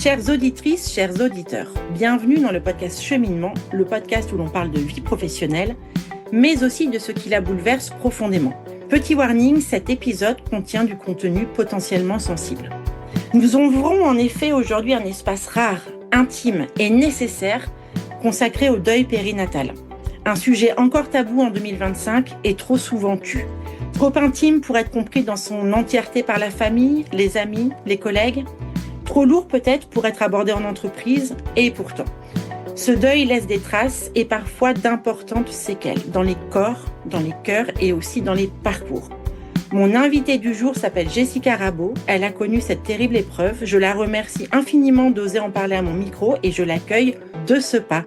Chères auditrices, chers auditeurs, bienvenue dans le podcast Cheminement, le podcast où l'on parle de vie professionnelle, mais aussi de ce qui la bouleverse profondément. Petit warning, cet épisode contient du contenu potentiellement sensible. Nous ouvrons en effet aujourd'hui un espace rare, intime et nécessaire consacré au deuil périnatal. Un sujet encore tabou en 2025 et trop souvent tu. Trop intime pour être compris dans son entièreté par la famille, les amis, les collègues. Trop lourd peut-être pour être abordé en entreprise, et pourtant. Ce deuil laisse des traces et parfois d'importantes séquelles dans les corps, dans les cœurs et aussi dans les parcours. Mon invitée du jour s'appelle Jessica Rabaud. Elle a connu cette terrible épreuve. Je la remercie infiniment d'oser en parler à mon micro et je l'accueille de ce pas.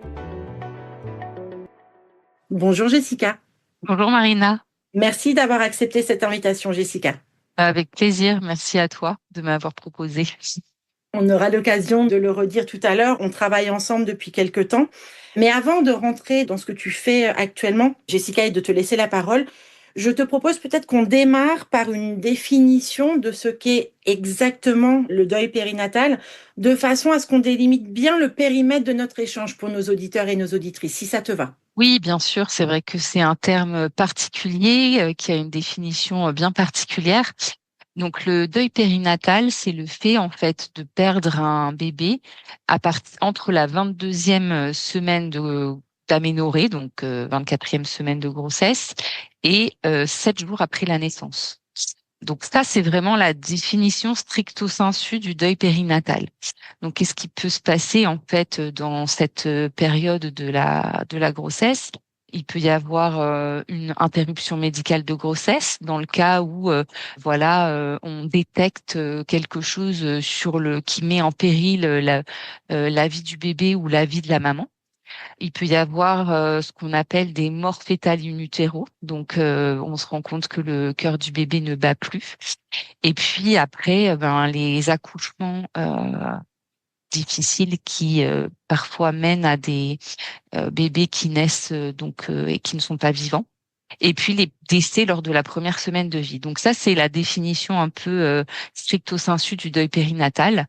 Bonjour Jessica. Bonjour Marina. Merci d'avoir accepté cette invitation, Jessica. Avec plaisir, merci à toi de m'avoir proposé. On aura l'occasion de le redire tout à l'heure. On travaille ensemble depuis quelque temps. Mais avant de rentrer dans ce que tu fais actuellement, Jessica, et de te laisser la parole, je te propose peut-être qu'on démarre par une définition de ce qu'est exactement le deuil périnatal, de façon à ce qu'on délimite bien le périmètre de notre échange pour nos auditeurs et nos auditrices, si ça te va. Oui, bien sûr, c'est vrai que c'est un terme particulier qui a une définition bien particulière. Donc, le deuil périnatal, c'est le fait, en fait, de perdre un bébé entre la 22e semaine d'aménorrhée, donc 24e semaine de grossesse, et 7 jours après la naissance. Donc ça, c'est vraiment la définition stricto sensu du deuil périnatal. Donc, qu'est-ce qui peut se passer, en fait, dans cette période de la grossesse? Il peut y avoir une interruption médicale de grossesse dans le cas où on détecte quelque chose qui met en péril la vie du bébé ou la vie de la maman. Il peut y avoir ce qu'on appelle des morts fœtales in utero. Donc on se rend compte que le cœur du bébé ne bat plus. Et puis après les accouchements difficiles qui parfois mènent à des bébés qui naissent et qui ne sont pas vivants. Et puis les décès lors de la première semaine de vie. Donc ça, c'est la définition un peu stricto sensu du deuil périnatal.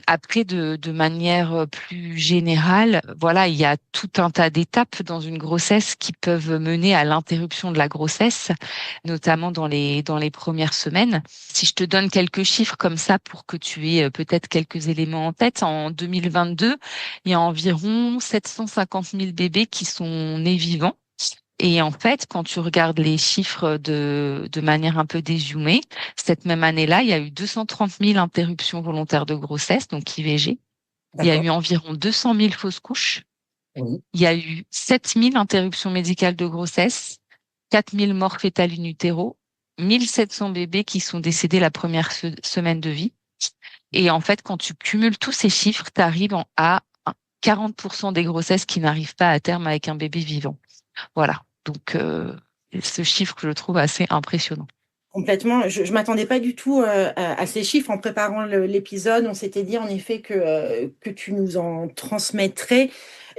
Après, de manière plus générale, voilà, il y a tout un tas d'étapes dans une grossesse qui peuvent mener à l'interruption de la grossesse, notamment dans les premières semaines. Si je te donne quelques chiffres comme ça pour que tu aies peut-être quelques éléments en tête, en 2022, il y a environ 750 000 bébés qui sont nés vivants. Et en fait, quand tu regardes les chiffres de manière un peu dézoomée, cette même année-là, il y a eu 230 000 interruptions volontaires de grossesse, donc IVG. Il y a eu environ 200 000 fausses couches. Oui. Il y a eu 7 000 interruptions médicales de grossesse, 4 000 morts fœtales in utero, 1 700 bébés qui sont décédés la première semaine de vie. Et en fait, quand tu cumules tous ces chiffres, tu arrives à 40% des grossesses qui n'arrivent pas à terme avec un bébé vivant. Voilà. Donc, ce chiffre que je trouve assez impressionnant. Complètement. Je m'attendais pas du tout à ces chiffres. En préparant l'épisode, on s'était dit en effet que tu nous en transmettrais.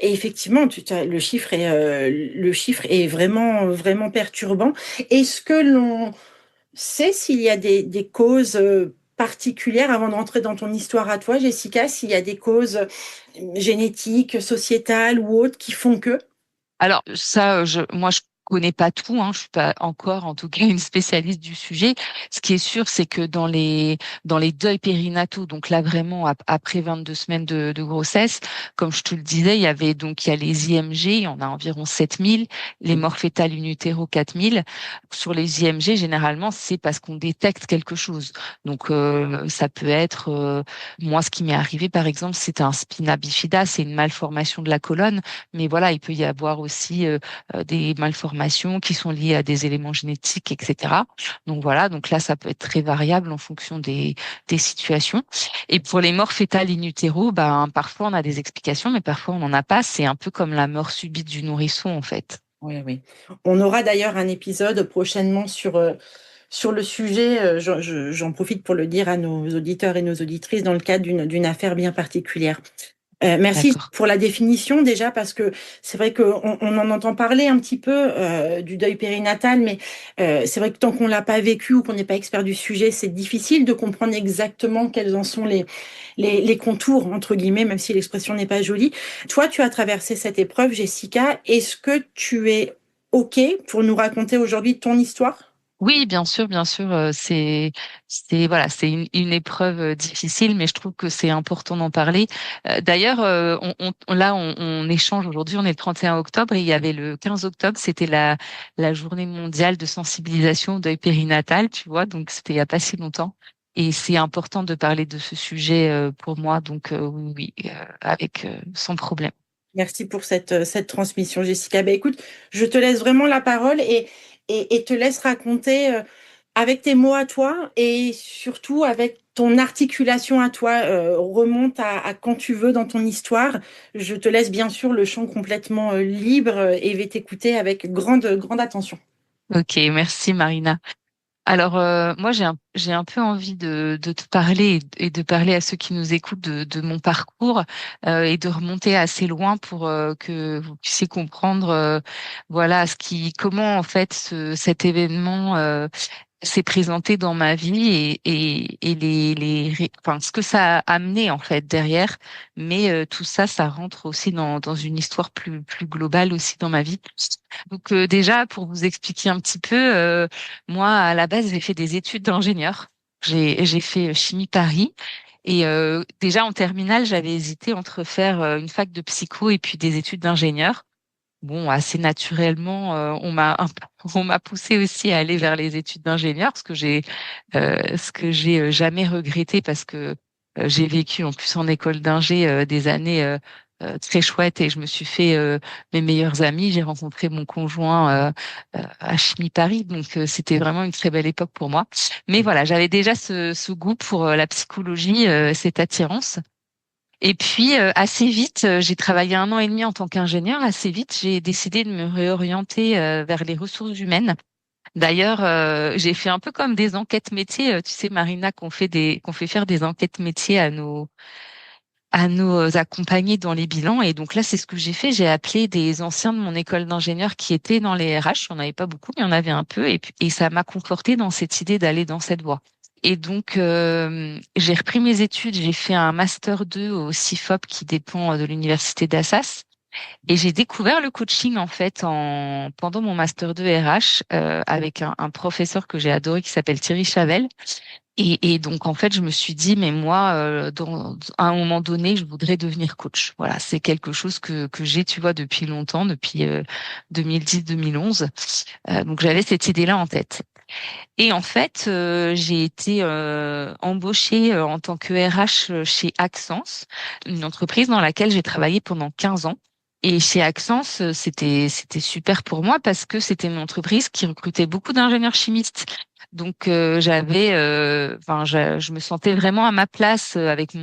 Et effectivement, le chiffre est vraiment, vraiment perturbant. Est-ce que l'on sait s'il y a des causes particulières, avant de rentrer dans ton histoire à toi, Jessica, s'il y a des causes génétiques, sociétales ou autres qui font que? Alors ça, moi je connais pas tout, hein, je suis pas encore en tout cas une spécialiste du sujet. Ce qui est sûr, c'est que dans les deuils périnataux, donc là vraiment après 22 semaines de grossesse, comme je te le disais, il y a les IMG, il y en a environ 7000, les morts fœtales in utero 4000. Sur les IMG, généralement, c'est parce qu'on détecte quelque chose. Donc ça peut être moi ce qui m'est arrivé par exemple, c'était un spina bifida, c'est une malformation de la colonne, mais voilà, il peut y avoir aussi des malformations qui sont liées à des éléments génétiques, etc. Donc voilà, donc là, ça peut être très variable en fonction des situations. Et pour les morts fœtales in utero, parfois on a des explications, mais parfois on n'en a pas. C'est un peu comme la mort subite du nourrisson, en fait. Oui, oui. On aura d'ailleurs un épisode prochainement sur le sujet. J'en profite pour le dire à nos auditeurs et nos auditrices dans le cadre d'une affaire bien particulière. Merci D'accord. pour la définition déjà parce que c'est vrai qu'on en entend parler un petit peu du deuil périnatal, mais c'est vrai que tant qu'on l'a pas vécu ou qu'on n'est pas expert du sujet, c'est difficile de comprendre exactement quels en sont les contours entre guillemets, même si l'expression n'est pas jolie. Toi, tu as traversé cette épreuve, Jessica. Est-ce que tu es OK pour nous raconter aujourd'hui ton histoire? Oui, bien sûr, voilà, c'est une épreuve difficile, mais je trouve que c'est important d'en parler. D'ailleurs, on échange aujourd'hui, on est le 31 octobre et il y avait le 15 octobre, c'était la journée mondiale de sensibilisation au deuil périnatal, tu vois, donc c'était il y a pas si longtemps. Et c'est important de parler de ce sujet pour moi, donc oui, avec sans problème. Merci pour cette transmission, Jessica. Ben, écoute, je te laisse vraiment la parole et te laisse raconter avec tes mots à toi et surtout avec ton articulation à toi. Remonte à quand tu veux dans ton histoire. Je te laisse bien sûr le champ complètement libre et vais t'écouter avec grande attention. Ok, merci Marina. Alors, moi, j'ai un peu envie de te parler et de parler à ceux qui nous écoutent de mon parcours et de remonter assez loin pour que vous puissiez comprendre, voilà, comment en fait cet événement s'est présenté dans ma vie et enfin, ce que ça a amené en fait derrière. Mais tout ça, ça rentre aussi dans une histoire plus globale aussi dans ma vie. Donc déjà, pour vous expliquer un petit peu, moi, à la base, j'ai fait des études d'ingénieur. J'ai fait chimie Paris. Et déjà en terminale, j'avais hésité entre faire une fac de psycho et puis des études d'ingénieur. Bon, assez naturellement, on m'a poussé aussi à aller vers les études d'ingénieur, ce que j'ai jamais regretté parce que j'ai vécu en plus en école d'ingé des années très chouettes et je me suis fait mes meilleurs amis. J'ai rencontré mon conjoint à Chimie Paris, donc c'était vraiment une très belle époque pour moi. Mais voilà, j'avais déjà ce goût pour la psychologie, cette attirance. Et puis, assez vite, j'ai travaillé 1 an et demi en tant qu'ingénieur. Assez vite, j'ai décidé de me réorienter vers les ressources humaines. D'ailleurs, j'ai fait un peu comme des enquêtes métiers. Tu sais, Marina, qu'on fait faire des enquêtes métiers à nos accompagnés dans les bilans. Et donc là, c'est ce que j'ai fait. J'ai appelé des anciens de mon école d'ingénieur qui étaient dans les RH. Il n'y en avait pas beaucoup, mais il y en avait un peu. Et ça m'a conforté dans cette idée d'aller dans cette voie. Et donc, j'ai repris mes études. J'ai fait un master 2 au CIFOP qui dépend de l'université d'Assas. Et j'ai découvert le coaching en fait pendant mon master 2 RH avec un professeur que j'ai adoré qui s'appelle Thierry Chavel. Et donc en fait, je me suis dit, mais moi, à un moment donné, je voudrais devenir coach. Voilà, c'est quelque chose que j'ai, tu vois, depuis longtemps, depuis 2010-2011. Donc j'avais cette idée-là en tête. Et en fait, j'ai été embauchée en tant que RH chez Axence, une entreprise dans laquelle j'ai travaillé pendant 15 ans. Et chez Axence, c'était super pour moi parce que c'était une entreprise qui recrutait beaucoup d'ingénieurs chimistes. Donc enfin, je me sentais vraiment à ma place avec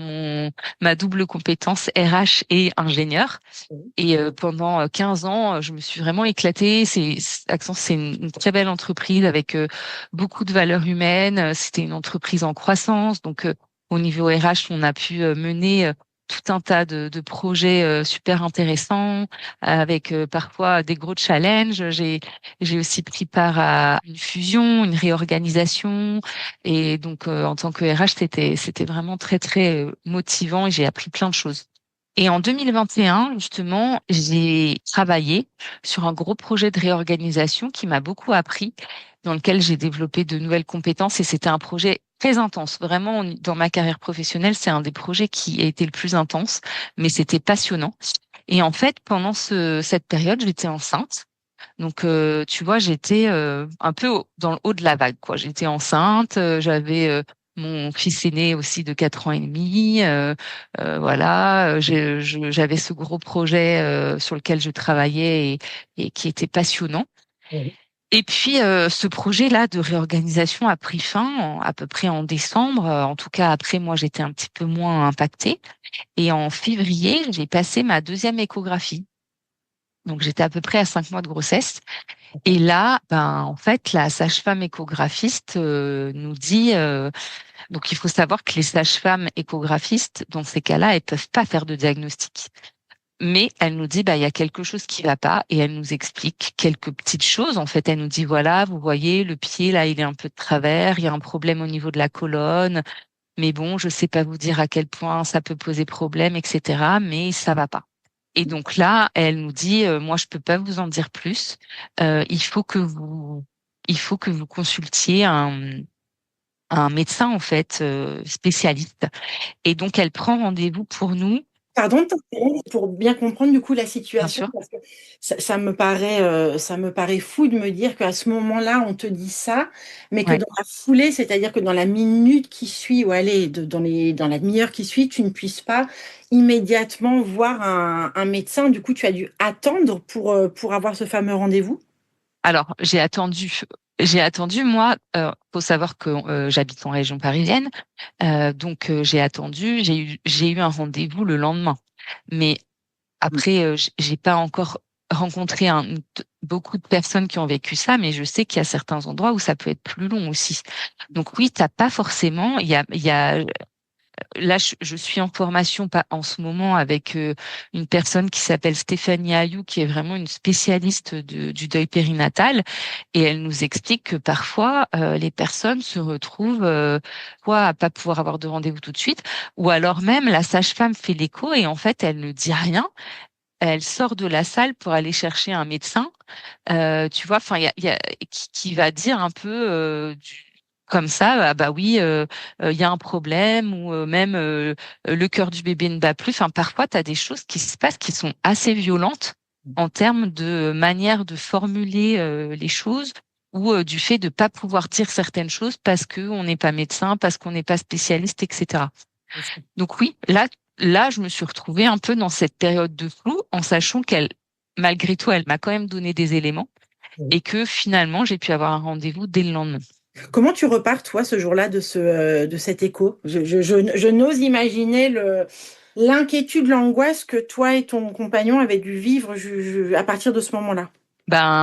ma double compétence RH et ingénieur. Et pendant 15 ans, je me suis vraiment éclatée. Accent, c'est une très belle entreprise avec beaucoup de valeurs humaines. C'était une entreprise en croissance. Donc, au niveau RH, on a pu mener tout un tas de projets super intéressants avec parfois des gros challenges. J'ai aussi pris part à une fusion, une réorganisation. Et donc, en tant que RH, c'était vraiment très motivant et j'ai appris plein de choses. Et en 2021, justement, j'ai travaillé sur un gros projet de réorganisation qui m'a beaucoup appris, dans lequel j'ai développé de nouvelles compétences et c'était un projet très intense. Vraiment, dans ma carrière professionnelle, c'est un des projets qui a été le plus intense, mais c'était passionnant. Et en fait, pendant cette période, j'étais enceinte. Donc, tu vois, j'étais un peu dans le haut de la vague, quoi. J'étais enceinte, j'avais mon fils aîné aussi de 4 ans et demi. Voilà, j'avais ce gros projet sur lequel je travaillais et qui était passionnant. Oui. Et puis, ce projet-là de réorganisation a pris fin à peu près en décembre. En tout cas, après, moi, j'étais un petit peu moins impactée. Et en février, j'ai passé ma deuxième échographie. Donc, j'étais à peu près à 5 mois de grossesse. Et là, en fait, la sage-femme échographiste nous dit, donc il faut savoir que les sages-femmes échographistes, dans ces cas-là, elles peuvent pas faire de diagnostic. Mais elle nous dit, il y a quelque chose qui va pas, et elle nous explique quelques petites choses. En fait, elle nous dit, voilà, vous voyez, le pied, là, il est un peu de travers, il y a un problème au niveau de la colonne, mais bon, je sais pas vous dire à quel point ça peut poser problème, etc., mais ça va pas. Et donc là, elle nous dit, moi, je peux pas vous en dire plus. Il faut que vous consultiez un médecin, en fait, spécialiste. Et donc, elle prend rendez-vous pour nous, Pardon de t'interrompre pour bien comprendre du coup la bien situation, sûr. parce que ça me paraît fou de me dire qu'à ce moment-là, on te dit ça, mais que Ouais. dans la foulée, c'est-à-dire que dans la minute qui suit, ou allez, dans la demi-heure qui suit, tu ne puisses pas immédiatement voir un médecin. Du coup, tu as dû attendre pour avoir ce fameux rendez-vous. Alors, j'ai attendu, moi, faut savoir que j'habite en région parisienne, donc j'ai attendu, j'ai eu un rendez-vous le lendemain. Mais après, j'ai pas encore rencontré beaucoup de personnes qui ont vécu ça, mais je sais qu'il y a certains endroits où ça peut être plus long aussi. Donc oui, t'as pas forcément, il y a là, je suis en formation pas en ce moment avec une personne qui s'appelle Stéphanie Ayou, qui est vraiment une spécialiste du deuil périnatal, et elle nous explique que parfois les personnes se retrouvent soit à pas pouvoir avoir de rendez-vous tout de suite, ou alors même la sage-femme fait l'écho et en fait elle ne dit rien. Elle sort de la salle pour aller chercher un médecin, tu vois, enfin, qui va dire un peu comme ça, ah bah oui, il y a un problème, ou même le cœur du bébé ne bat plus. Enfin, parfois, tu as des choses qui se passent qui sont assez violentes en termes de manière de formuler les choses, ou du fait de pas pouvoir dire certaines choses parce que on n'est pas médecin, parce qu'on n'est pas spécialiste, etc. Donc oui, là, je me suis retrouvée un peu dans cette période de flou, en sachant qu'elle, malgré tout, elle m'a quand même donné des éléments, et que finalement, j'ai pu avoir un rendez-vous dès le lendemain. Comment tu repars, toi, ce jour-là, de cet écho? Je n'ose imaginer l'inquiétude, l'angoisse que toi et ton compagnon avez dû vivre à partir de ce moment-là.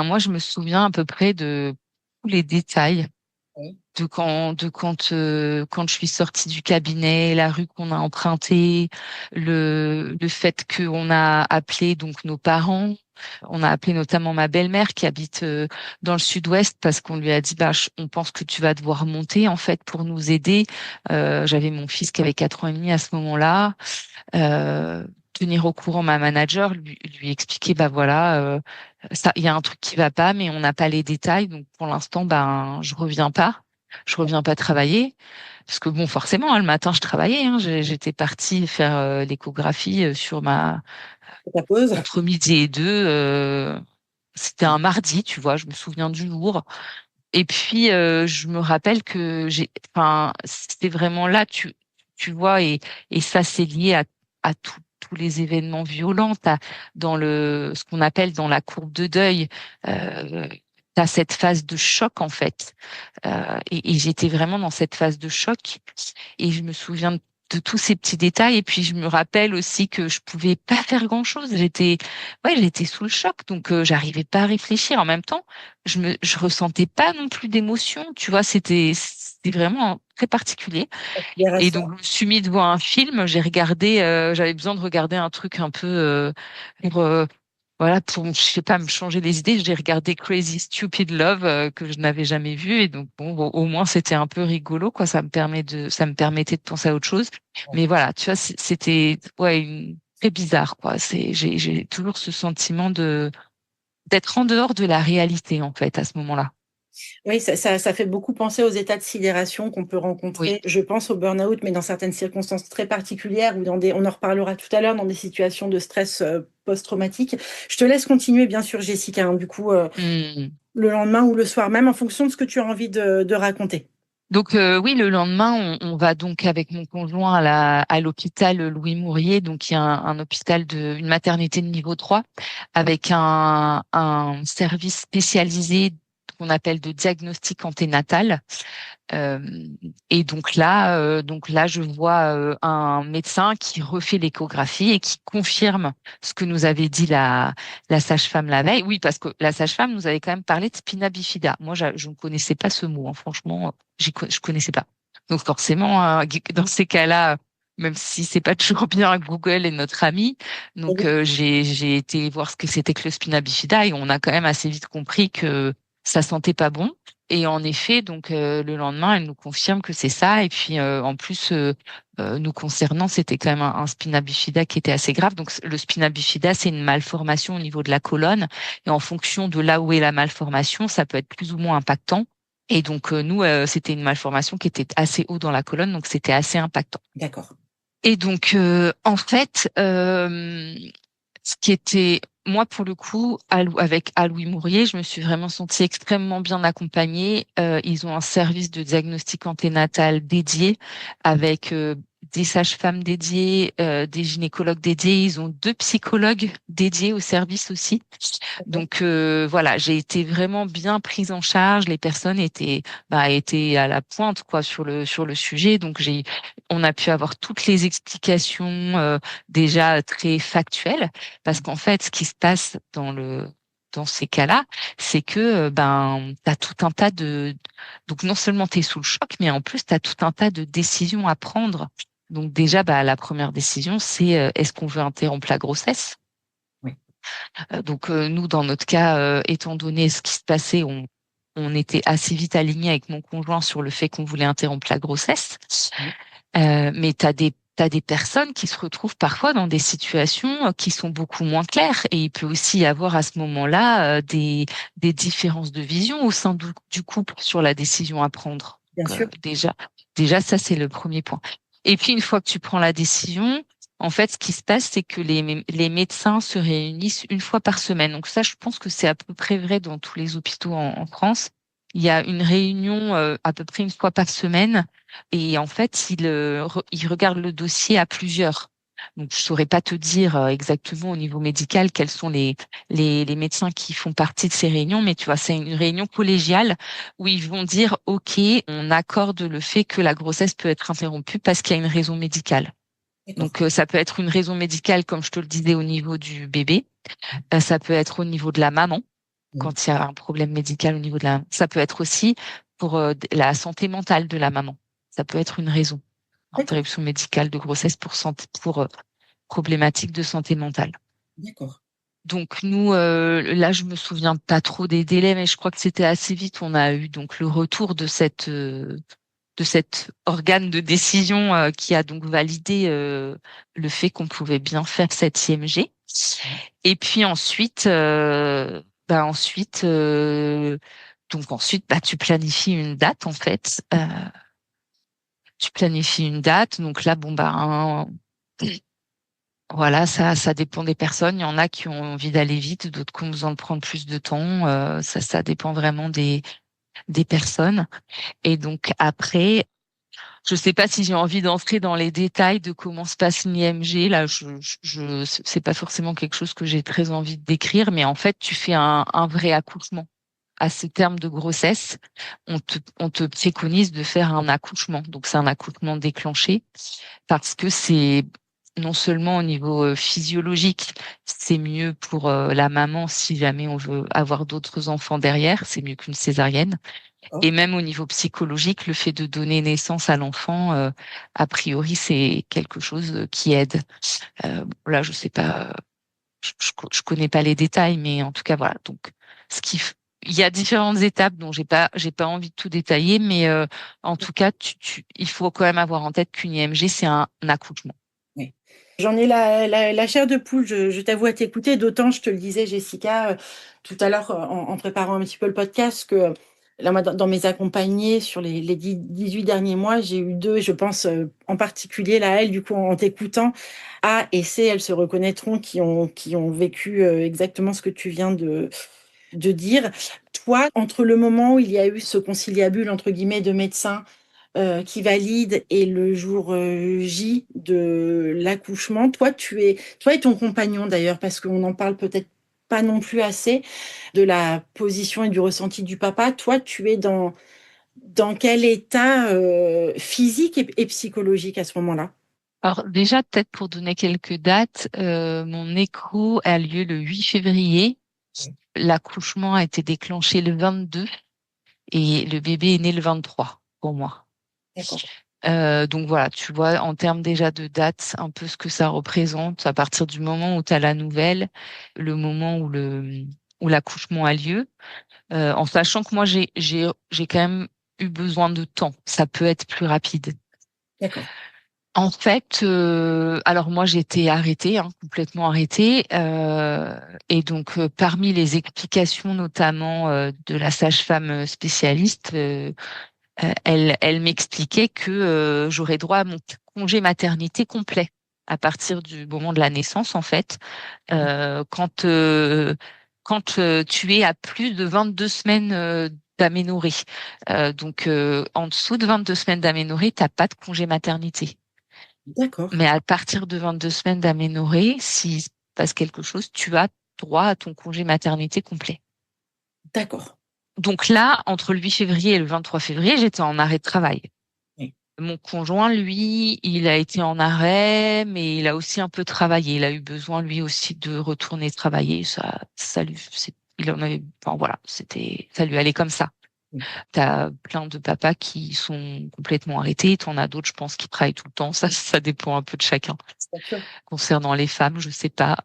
Moi, je me souviens à peu près de tous les détails, Oui. quand je suis sortie du cabinet, la rue qu'on a empruntée, le fait qu'on a appelé donc nos parents. On a appelé notamment ma belle-mère qui habite dans le sud-ouest, parce qu'on lui a dit, on pense que tu vas devoir monter en fait pour nous aider. J'avais mon fils qui avait 4 ans et demi à ce moment-là. Tenir au courant ma manager, lui expliquer, voilà, ça, il y a un truc qui va pas, mais on n'a pas les détails, donc pour l'instant, je reviens pas travailler, parce que bon, forcément, hein, le matin, je travaillais, hein, j'étais partie faire l'échographie sur Ta pause. entre midi et deux. C'était un mardi, tu vois, je me souviens du jour. Et puis, je me rappelle que c'était vraiment là, tu vois, et ça, c'est lié à tous les événements violents. Dans ce qu'on appelle dans la courbe de deuil, euh, t'as cette phase de choc, en fait. Et j'étais vraiment dans cette phase de choc. Et je me souviens de tous ces petits détails. Et puis, je me rappelle aussi que je pouvais pas faire grand-chose. J'étais sous le choc. Donc, j'arrivais pas à réfléchir. En même temps, je ressentais pas non plus d'émotion. Tu vois, c'était vraiment très particulier. Et donc, je me suis mis devant un film. J'avais besoin de regarder un truc un peu, pour, voilà, pour, je sais pas, me changer les idées. J'ai regardé Crazy Stupid Love, que je n'avais jamais vu. Et donc, bon, au moins, c'était un peu rigolo, quoi. Ça me permettait de penser à autre chose. Mais voilà, tu vois, c'était, ouais, très bizarre, quoi. J'ai toujours ce sentiment d'être en dehors de la réalité, en fait, à ce moment-là. Oui, ça fait beaucoup penser aux états de sidération qu'on peut Oui. rencontrer. Je pense au burn-out, mais dans certaines circonstances très particulières, ou on en reparlera tout à l'heure, dans des situations de stress post-traumatique. Je te laisse continuer, bien sûr, Jessica, hein, du coup, Hmm. le lendemain ou le soir même, en fonction de ce que tu as envie de raconter. Donc oui, le lendemain, on va donc avec mon conjoint à l'hôpital Louis Mourier, donc il y a un hôpital une maternité de niveau 3, avec un service spécialisé qu'on appelle de diagnostic anténatal. Euh, et donc là, je vois un médecin qui refait l'échographie et qui confirme ce que nous avait dit la sage-femme la veille. Oui, parce que la sage-femme nous avait quand même parlé de spina bifida. Moi, je ne connaissais pas ce mot, hein. Franchement, je connaissais pas. Donc forcément, dans ces cas-là, même si c'est pas toujours bien, Google est notre ami. Donc j'ai été voir ce que c'était que le spina bifida et on a quand même assez vite compris que ça sentait pas bon. Et en effet, donc le lendemain, elle nous confirme que c'est ça. Et puis en plus, nous concernant, c'était quand même un spina bifida qui était assez grave. Donc le spina bifida, c'est une malformation au niveau de la colonne. Et en fonction de là où est la malformation, ça peut être plus ou moins impactant. Et donc nous, c'était une malformation qui était assez haut dans la colonne, donc c'était assez impactant. D'accord. Et donc en fait, ce qui était moi pour le coup avec à Louis Mourier, je me suis vraiment sentie extrêmement bien accompagnée. Ils ont un service de diagnostic anténatal dédié avec des sages-femmes dédiées, des gynécologues dédiés. Ils ont 2 psychologues dédiés au service aussi. Donc voilà, j'ai été vraiment bien prise en charge. Les personnes étaient à la pointe quoi sur le sujet. Donc on a pu avoir toutes les explications déjà très factuelles parce qu'en fait, ce qui se passe dans ces cas-là, c'est que t'as tout un tas de donc non seulement tu es sous le choc, mais en plus tu as tout un tas de décisions à prendre. Donc déjà, la première décision, c'est est-ce qu'on veut interrompre la grossesse? Oui. Donc nous, dans notre cas, étant donné ce qui se passait, on était assez vite alignés avec mon conjoint sur le fait qu'on voulait interrompre la grossesse. Oui. Mais t'as des personnes qui se retrouvent parfois dans des situations qui sont beaucoup moins claires et il peut aussi y avoir à ce moment-là des différences de vision au sein du couple sur la décision à prendre. Bien Donc, sûr. déjà ça c'est le premier point. Et puis une fois que tu prends la décision, en fait ce qui se passe c'est que les médecins se réunissent une fois par semaine. Donc ça je pense que c'est à peu près vrai dans tous les hôpitaux en France. Il y a une réunion à peu près une fois par semaine et en fait, il regarde le dossier à plusieurs. Donc, je saurais pas te dire exactement au niveau médical quels sont les médecins qui font partie de ces réunions, mais tu vois, c'est une réunion collégiale où ils vont dire, OK, on accorde le fait que la grossesse peut être interrompue parce qu'il y a une raison médicale. D'accord. Donc, ça peut être une raison médicale, comme je te le disais, au niveau du bébé. Ça peut être au niveau de la maman, Oui. quand il y a un problème médical au niveau de la... Ça peut être aussi pour la santé mentale de la maman. Ça peut être une raison. D'accord. Interruption médicale de grossesse pour problématique de santé mentale. D'accord. Donc nous, là, je me souviens pas trop des délais, mais je crois que c'était assez vite. On a eu donc le retour de cet organe de décision qui a donc validé le fait qu'on pouvait bien faire cette IMG. Et puis ensuite, tu planifies une date en fait. Tu planifies une date. Donc là, voilà, ça dépend des personnes. Il y en a qui ont envie d'aller vite, d'autres qui ont besoin de prendre plus de temps. Ça dépend vraiment des personnes. Et donc après, je sais pas si j'ai envie d'entrer dans les détails de comment se passe une IMG. Là, c'est pas forcément quelque chose que j'ai très envie de décrire, mais en fait, tu fais un vrai accouchement. À ce terme de grossesse, on te préconise de faire un accouchement. Donc, c'est un accouchement déclenché parce que c'est non seulement au niveau physiologique, c'est mieux pour la maman si jamais on veut avoir d'autres enfants derrière, c'est mieux qu'une césarienne. Oh. Et même au niveau psychologique, le fait de donner naissance à l'enfant, a priori, c'est quelque chose qui aide. Là, je sais pas, je connais pas les détails, mais en tout cas, voilà. Donc, ce qui, f- il y a différentes étapes dont j'ai pas envie de tout détailler, mais en tout cas, il faut quand même avoir en tête qu'une IMG, c'est un accouchement. Oui. J'en ai la chair de poule, je t'avoue à t'écouter, d'autant, je te le disais, Jessica, tout à l'heure, en préparant un petit peu le podcast, que là, moi, dans mes accompagnés sur les 18 derniers mois, j'ai eu deux, je pense en particulier, là, elle, du coup, en t'écoutant, A et C, elles se reconnaîtront, qui ont vécu exactement ce que tu viens de dire. Toi, entre le moment où il y a eu ce conciliabule, entre guillemets, de médecins, qui valide et le jour J de l'accouchement. Toi et ton compagnon d'ailleurs, parce qu'on n'en parle peut-être pas non plus assez de la position et du ressenti du papa. Toi, tu es dans quel état physique et psychologique à ce moment-là? Alors déjà, peut-être pour donner quelques dates, mon écho a lieu le 8 février. Oui. L'accouchement a été déclenché le 22 et le bébé est né le 23 pour moi. D'accord. Donc voilà, tu vois, en termes déjà de date, un peu ce que ça représente à partir du moment où tu as la nouvelle, le moment où l'accouchement a lieu, en sachant que moi j'ai quand même eu besoin de temps. Ça peut être plus rapide. D'accord. En fait, alors moi j'étais arrêtée, hein, complètement arrêtée, et donc parmi les explications notamment de la sage-femme spécialiste, elle m'expliquait que j'aurais droit à mon congé maternité complet à partir du moment de la naissance en fait, quand tu es à plus de 22 semaines d'aménorrhée. Donc en dessous de 22 semaines d'aménorrhée, t'as pas de congé maternité. D'accord. Mais à partir de 22 semaines d'aménorrhée, s'il se passe quelque chose, tu as droit à ton congé maternité complet. D'accord. Donc là, entre le 8 février et le 23 février, j'étais en arrêt de travail. Oui. Mon conjoint, lui, il a été en arrêt, mais il a aussi un peu travaillé. Il a eu besoin, lui aussi, de retourner travailler. Il en avait, enfin voilà, ça lui allait comme ça. Oui. T'as plein de papas qui sont complètement arrêtés. T'en as d'autres, je pense, qui travaillent tout le temps. Ça dépend un peu de chacun. Bien sûr. Concernant les femmes, je sais pas.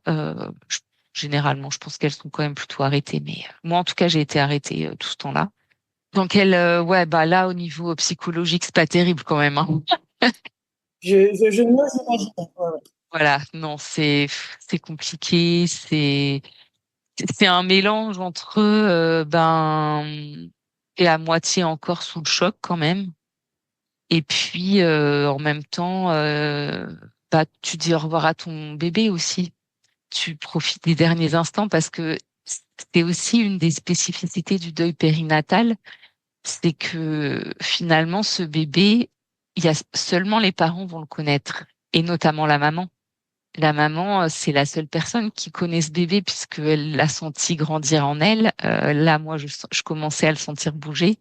Généralement, je pense qu'elles sont quand même plutôt arrêtées. Mais moi, en tout cas, j'ai été arrêtée tout ce temps-là. Donc elle, ouais, bah là, au niveau psychologique, c'est pas terrible quand même, hein. Je n'ose imaginer. Ouais, ouais. Voilà, non, c'est compliqué. C'est un mélange entre et à moitié encore sous le choc quand même. Et puis en même temps, bah tu dis au revoir à ton bébé aussi. Tu profites des derniers instants parce que c'est aussi une des spécificités du deuil périnatal, c'est que finalement ce bébé, il y a seulement les parents vont le connaître et notamment la maman. La maman, c'est la seule personne qui connaît ce bébé puisqu'elle l'a senti grandir en elle. Là, moi, je commençais à le sentir bouger.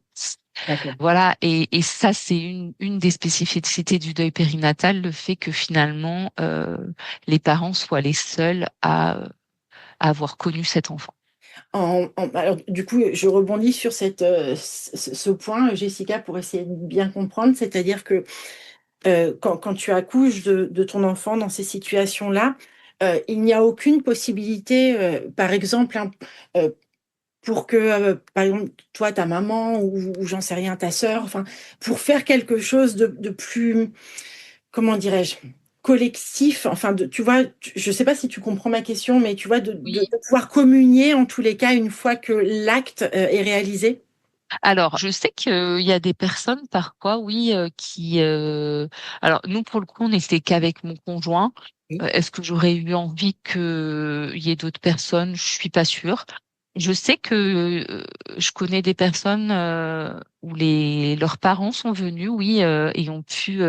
D'accord. Voilà, et ça, c'est une des spécificités du deuil périnatal, le fait que finalement, les parents soient les seuls à avoir connu cet enfant. Alors, du coup, je rebondis sur ce point, Jessica, pour essayer de bien comprendre. C'est-à-dire que quand tu accouches de ton enfant dans ces situations-là, il n'y a aucune possibilité, par exemple, hein, euh, pour que, par exemple, toi, ta maman ou j'en sais rien, ta sœur, enfin, pour faire quelque chose de plus, comment dirais-je, collectif, enfin, tu vois, je sais pas si tu comprends ma question, mais tu vois, Oui. de pouvoir communier en tous les cas une fois que l'acte est réalisé. Alors, je sais qu'il y a des personnes parfois, oui, Alors, nous, pour le coup, on n'était qu'avec mon conjoint. Oui. Est-ce que j'aurais eu envie qu'il y ait d'autres personnes? Je suis pas sûre. Je sais que je connais des personnes où leurs parents sont venus, oui, et ont pu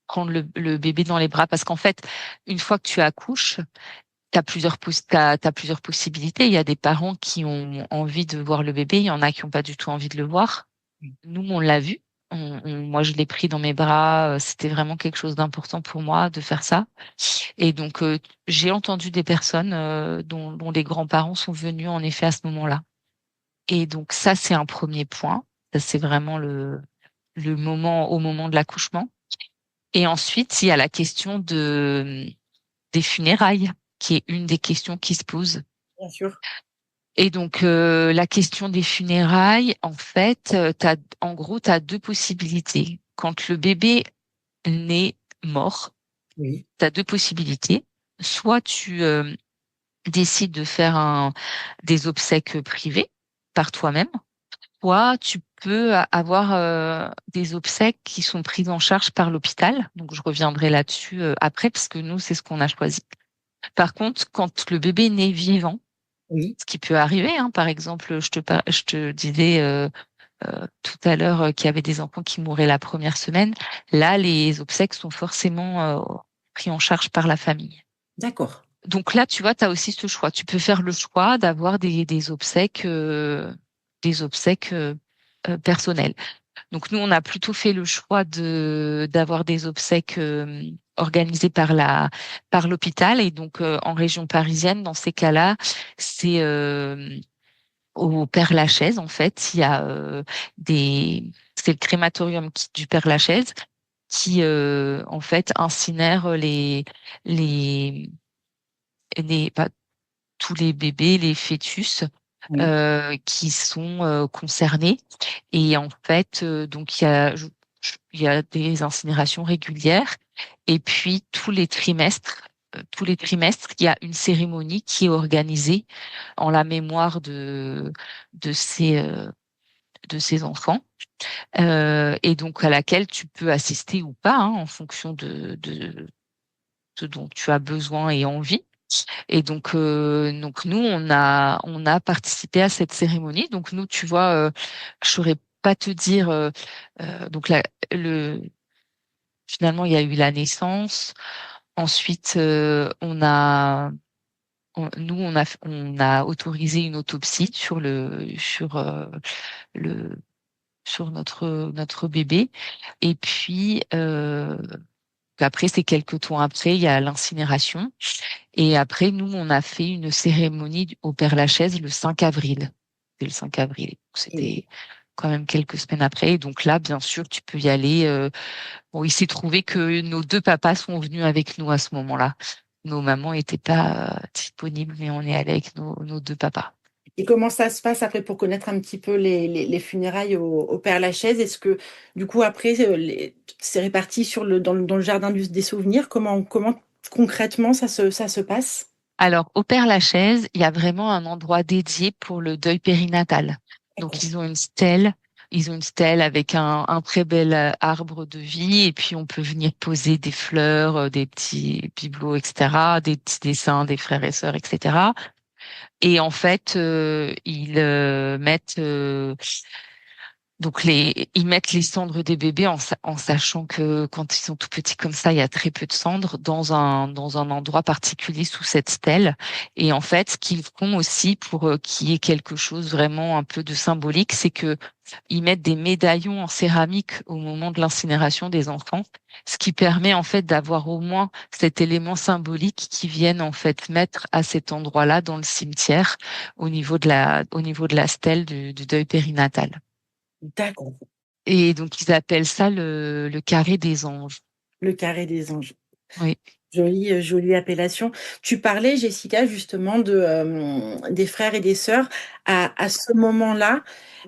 prendre le bébé dans les bras parce qu'en fait, une fois que tu accouches, t'as plusieurs possibilités. Il y a des parents qui ont envie de voir le bébé, il y en a qui n'ont pas du tout envie de le voir. Nous, on l'a vu. Moi, je l'ai pris dans mes bras. C'était vraiment quelque chose d'important pour moi de faire ça. Et donc, j'ai entendu des personnes dont les grands-parents sont venus en effet à ce moment-là. Et donc, ça, c'est un premier point. Ça, c'est vraiment le moment au moment de l'accouchement. Et ensuite, il y a la question des funérailles, qui est une des questions qui se posent. Bien sûr. Et donc, la question des funérailles, en fait, en gros, tu as deux possibilités. Quand le bébé naît mort, Oui. tu as deux possibilités. Soit tu décides de faire des obsèques privées par toi-même, soit tu peux avoir des obsèques qui sont prises en charge par l'hôpital. Donc, je reviendrai là-dessus après, parce que nous, c'est ce qu'on a choisi. Par contre, quand le bébé naît vivant, Oui. ce qui peut arriver, hein, par exemple, je te disais tout à l'heure qu'il y avait des enfants qui mouraient la première semaine. Là, les obsèques sont forcément pris en charge par la famille. D'accord. Donc là, tu vois, tu as aussi ce choix. Tu peux faire le choix d'avoir des obsèques personnelles. Donc nous, on a plutôt fait le choix d'avoir des obsèques organisées par l'hôpital. Et donc en région parisienne, dans ces cas-là, c'est au Père-Lachaise, en fait. Il y a c'est le crématorium du Père-Lachaise qui en fait incinère les pas tous les bébés, les fœtus Oui. qui sont concernés. Et en fait, donc il y a des incinérations régulières. Et puis tous les trimestres, il y a une cérémonie qui est organisée en la mémoire de de ces enfants, et donc à laquelle tu peux assister ou pas, hein, en fonction de ce dont tu as besoin et envie. Et donc nous, on a participé à cette cérémonie. Donc nous, tu vois, je saurais pas te dire. Donc là, le finalement, il y a eu la naissance. Ensuite, nous, on a autorisé une autopsie le sur notre bébé. Et puis après, c'est quelques temps après, il y a l'incinération. Et après, nous, on a fait une cérémonie au Père-Lachaise le 5 avril. C'était le 5 avril. Et C'était quand même quelques semaines après. Et donc là, bien sûr, tu peux y aller. Bon, il s'est trouvé que nos deux papas sont venus avec nous à ce moment-là. Nos mamans n'étaient pas disponibles, mais on est allé avec nos deux papas. Et comment ça se passe après pour connaître un petit peu les funérailles au Père-Lachaise? Est-ce que du coup après c'est réparti dans le jardin des souvenirs? Comment concrètement ça se passe? Alors, au Père-Lachaise, il y a vraiment un endroit dédié pour le deuil périnatal. Donc, D'accord. ils ont une stèle avec un très bel arbre de vie, et puis on peut venir poser des fleurs, des petits bibelots, etc., des petits dessins des frères et sœurs, etc. Et en fait, ils mettent ils mettent les cendres des bébés en sachant que quand ils sont tout petits comme ça, il y a très peu de cendres dans un endroit particulier sous cette stèle. Et en fait, ce qu'ils font aussi pour qu'il y ait quelque chose vraiment un peu de symbolique, c'est que ils mettent des médaillons en céramique au moment de l'incinération des enfants, ce qui permet en fait d'avoir au moins cet élément symbolique qui viennent en fait mettre à cet endroit-là dans le cimetière au niveau de la stèle du deuil périnatal. D'accord. Et donc, ils appellent ça le carré des anges. Le carré des anges. Oui. Jolie appellation. Tu parlais, Jessica, justement des frères et des sœurs. À ce moment-là,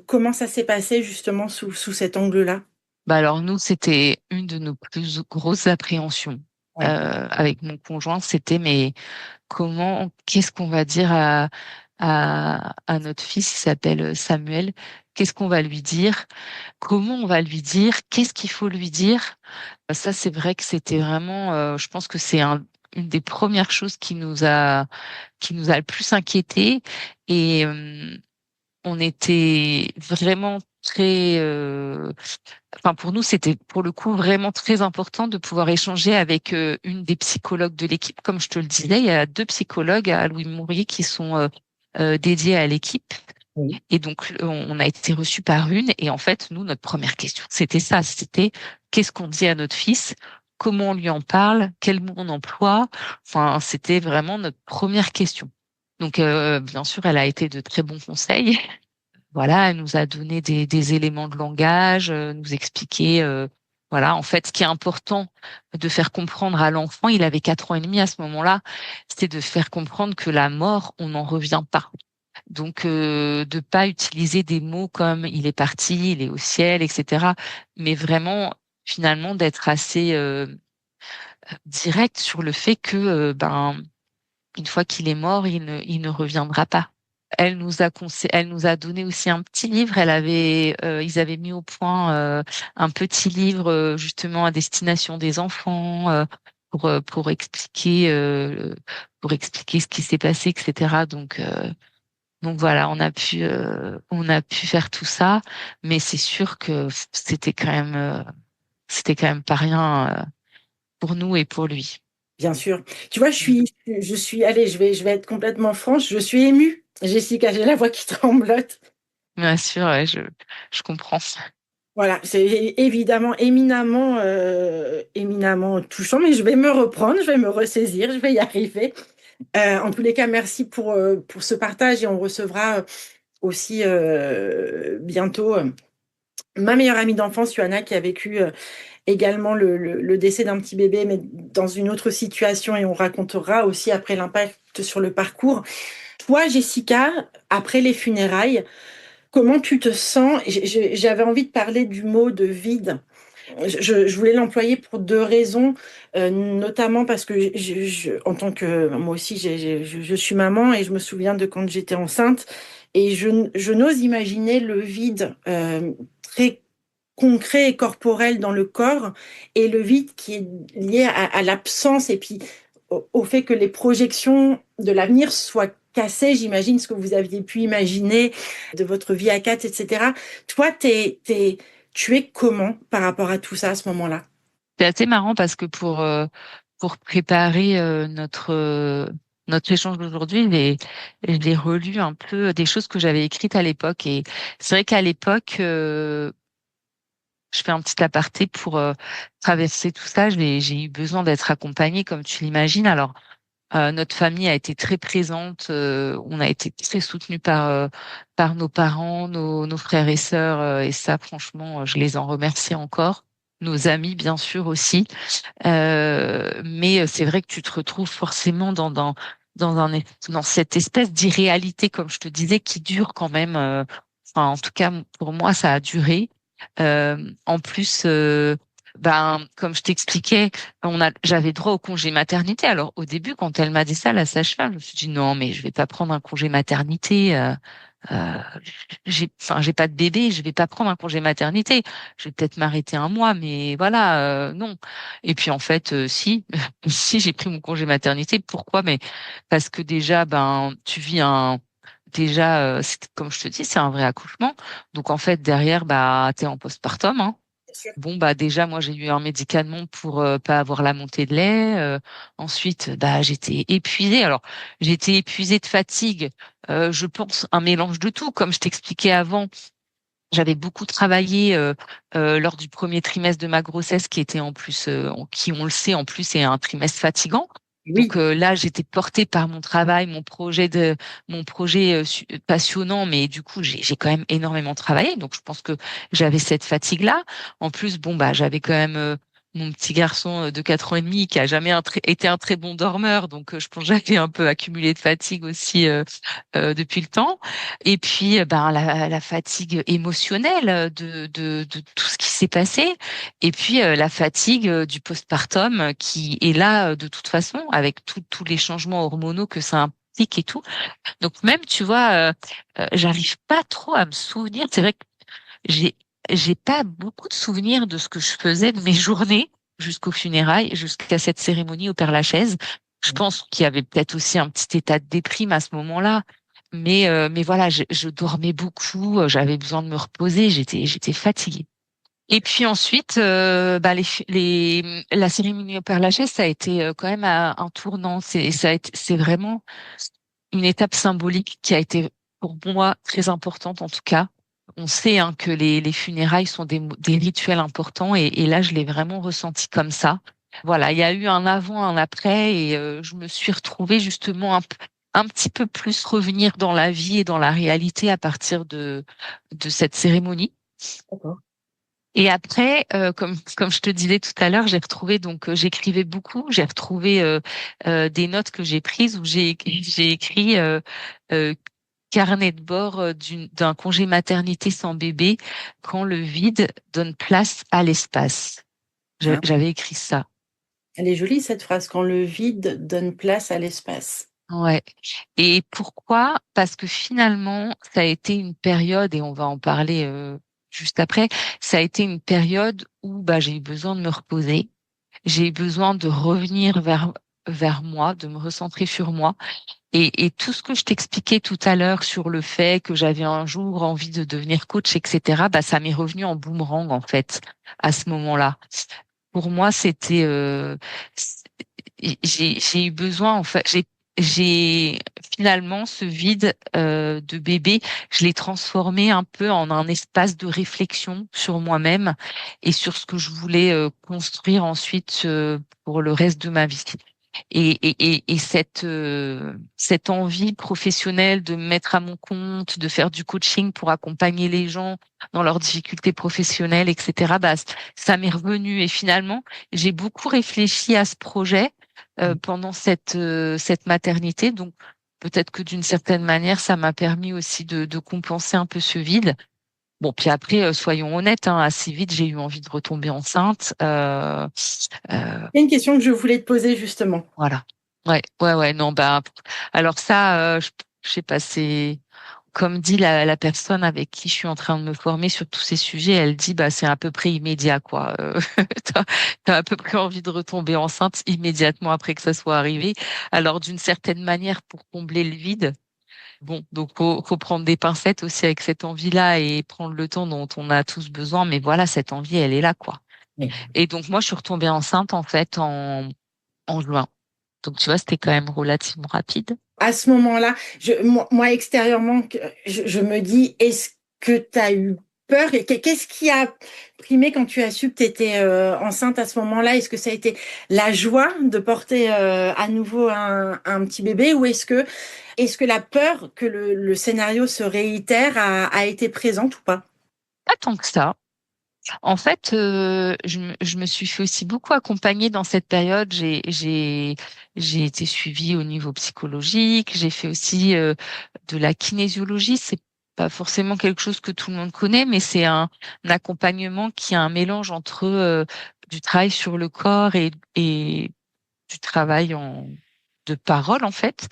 comment ça s'est passé justement sous cet angle-là? Bah alors, nous, c'était une de nos plus grosses appréhensions. Ouais. Avec mon conjoint, c'était, mais qu'est-ce qu'on va dire à notre fils, il s'appelle Samuel, qu'est-ce qu'on va lui dire? Comment on va lui dire? Qu'est-ce qu'il faut lui dire? Ça, c'est vrai que c'était vraiment, je pense que c'est une des premières choses qui nous a le plus inquiété. Et on était vraiment enfin pour nous, c'était pour le coup vraiment très important de pouvoir échanger avec une des psychologues de l'équipe. Comme je te le disais, il y a deux psychologues à Louis Mourier qui sont dédiés à l'équipe. Oui. Et donc, on a été reçus par une. Et en fait, nous, notre première question, c'était ça. C'était qu'est-ce qu'on dit à notre fils? Comment on lui en parle? Quel mot on emploie? Enfin, c'était vraiment notre première question. Donc, bien sûr, elle a été de très bons conseils. Voilà, elle nous a donné des éléments de langage, nous expliquer, voilà, en fait, ce qui est important de faire comprendre à l'enfant, il avait 4 ans et demi à ce moment-là, c'était de faire comprendre que la mort, on n'en revient pas. Donc, de pas utiliser des mots comme il est parti, il est au ciel, etc. Mais vraiment, finalement, d'être assez direct sur le fait que, ben, une fois qu'il est mort, il ne reviendra pas. Elle nous a donné aussi un petit livre. Ils avaient mis au point un petit livre justement à destination des enfants pour expliquer ce qui s'est passé, etc. Donc voilà, on a pu faire tout ça, mais c'est sûr que c'était quand même pas rien pour nous et pour lui. Bien sûr. Tu vois, allez, je vais être complètement franche, je suis émue. Jessica, j'ai la voix qui tremblote. Bien sûr, ouais, je comprends. Voilà, c'est évidemment éminemment touchant, mais je vais me reprendre, je vais me ressaisir, je vais y arriver. En tous les cas, merci pour ce partage et on recevra aussi bientôt ma meilleure amie d'enfance, Johanna, qui a vécu également le décès d'un petit bébé, mais dans une autre situation et on racontera aussi après l'impact sur le parcours. Toi, Jessica, après les funérailles, comment tu te sens? J'avais envie de parler du mot de vide. Je voulais l'employer pour deux raisons, notamment parce que en tant que moi aussi, je suis maman et je me souviens de quand j'étais enceinte et je n'ose imaginer le vide très concret et corporel dans le corps et le vide qui est lié à l'absence et puis au fait que les projections de l'avenir soient cassées. J'imagine ce que vous aviez pu imaginer de votre vie à quatre, etc. Toi, tu es comment par rapport à tout ça à ce moment-là? C'est assez marrant parce que pour préparer notre échange d'aujourd'hui, j'ai relu un peu des choses que j'avais écrites à l'époque. Et c'est vrai qu'à l'époque, je fais un petit aparté pour traverser tout ça. J'ai eu besoin d'être accompagnée, comme tu l'imagines. Alors, notre famille a été très présente. On a été très soutenus par nos parents, nos frères et sœurs. Et ça, franchement, je les en remercie encore. Nos amis, bien sûr, aussi. Mais c'est vrai que tu te retrouves forcément dans cette espèce d'irréalité, comme je te disais, qui dure quand même. Enfin, en tout cas, pour moi, ça a duré. En plus, ben, comme je t'expliquais, j'avais droit au congé maternité. Alors, au début, quand elle m'a dit ça, la sage-femme, je me suis dit non, mais je vais pas prendre un congé maternité. Euh, j'ai pas de bébé, je vais pas prendre un congé maternité. Je vais peut-être m'arrêter un mois, mais voilà, non. Et puis en fait, si, si j'ai pris mon congé maternité, pourquoi? Mais parce que déjà, ben, comme je te dis, c'est un vrai accouchement. Donc en fait, derrière, bah, t'es en postpartum, hein. Bon, bah déjà, moi, j'ai eu un médicament pour pas avoir la montée de lait. Ensuite, bah, j'étais épuisée. Alors, j'étais épuisée de fatigue. Je pense un mélange de tout. Comme je t'expliquais avant, j'avais beaucoup travaillé lors du premier trimestre de ma grossesse, qui était en plus, qui, on le sait, en plus, est un trimestre fatigant. Oui, Donc là, j'étais portée par mon travail, mon projet passionnant, mais du coup, j'ai quand même énormément travaillé. Donc je pense que j'avais cette fatigue-là. En plus, bon bah, j'avais quand même mon petit garçon de 4 ans et demi qui a jamais été un très bon dormeur. Donc je pense que j'avais un peu accumulé de fatigue aussi depuis le temps. Et puis, ben, la fatigue émotionnelle de tout ce qui s'est passé. Et puis, la fatigue du postpartum qui est là de toute façon, avec tous les changements hormonaux que ça implique et tout. Donc, même, tu vois, j'arrive pas trop à me souvenir. C'est vrai que j'ai, j'ai pas beaucoup de souvenirs de ce que je faisais de mes journées jusqu'aux funérailles, jusqu'à cette cérémonie au Père-Lachaise. Je pense qu'il y avait peut-être aussi un petit état de déprime à ce moment-là. Mais voilà, je dormais beaucoup, j'avais besoin de me reposer, j'étais fatiguée. Et puis ensuite, bah la cérémonie au Père-Lachaise, ça a été quand même un tournant. C'est vraiment une étape symbolique qui a été pour moi très importante en tout cas. On sait hein, que les funérailles sont des rituels importants et là, je l'ai vraiment ressenti comme ça. Voilà, il y a eu un avant, un après et je me suis retrouvée justement un petit peu plus revenir dans la vie et dans la réalité à partir de cette cérémonie. d'accord. Et après, comme je te disais tout à l'heure, j'ai retrouvé donc j'écrivais beaucoup, j'ai retrouvé des notes que j'ai prises où j'ai écrit euh, carnet de bord d'un congé maternité sans bébé quand le vide donne place à l'espace. Hein. J'avais écrit ça. Elle est jolie cette phrase, quand le vide donne place à l'espace. Ouais. Et pourquoi? Parce que finalement, ça a été une période, et on va en parler juste après, ça a été une période où bah, j'ai eu besoin de me reposer, j'ai eu besoin de revenir vers moi, de me recentrer sur moi. Et tout ce que je t'expliquais tout à l'heure sur le fait que j'avais un jour envie de devenir coach, etc., bah, ça m'est revenu en boomerang, en fait, à ce moment-là. Pour moi, j'ai eu besoin, en fait, j'ai finalement ce vide de bébé, je l'ai transformé un peu en un espace de réflexion sur moi-même et sur ce que je voulais construire ensuite pour le reste de ma vie. Et cette envie professionnelle de me mettre à mon compte, de faire du coaching pour accompagner les gens dans leurs difficultés professionnelles, etc. Bah, ça m'est revenu et finalement, j'ai beaucoup réfléchi à ce projet pendant cette maternité. Donc, peut-être que d'une certaine manière, ça m'a permis aussi de compenser un peu ce vide. Bon, puis après, soyons honnêtes, hein, assez vite, j'ai eu envie de retomber enceinte. C'est une question que je voulais te poser justement. Voilà. Ouais, non, bah, alors ça, je sais pas, c'est, comme dit la personne avec qui je suis en train de me former sur tous ces sujets, elle dit, bah, c'est à peu près immédiat, quoi. T'as, t'as à peu près envie de retomber enceinte immédiatement après que ça soit arrivé. Alors, d'une certaine manière, pour combler le vide, bon, donc faut prendre des pincettes aussi avec cette envie-là et prendre le temps dont on a tous besoin. Mais voilà, cette envie, elle est là, quoi. Oui. Et donc, moi, je suis retombée enceinte, en fait, en juin. Donc, tu vois, c'était quand même relativement rapide. À ce moment-là, moi, extérieurement, je me dis, est-ce que tu as eu peur et qu'est-ce qui a primé quand tu as su que tu étais enceinte à ce moment-là? Est-ce que ça a été la joie de porter à nouveau un petit bébé ou est-ce que la peur que le scénario se réitère a été présente ou pas? Pas tant que ça. En fait, je me suis fait aussi beaucoup accompagner dans cette période. J'ai été suivie au niveau psychologique. J'ai fait aussi de la kinésiologie. C'est pas forcément quelque chose que tout le monde connaît, mais c'est un accompagnement qui a un mélange entre du travail sur le corps et du travail de parole, en fait,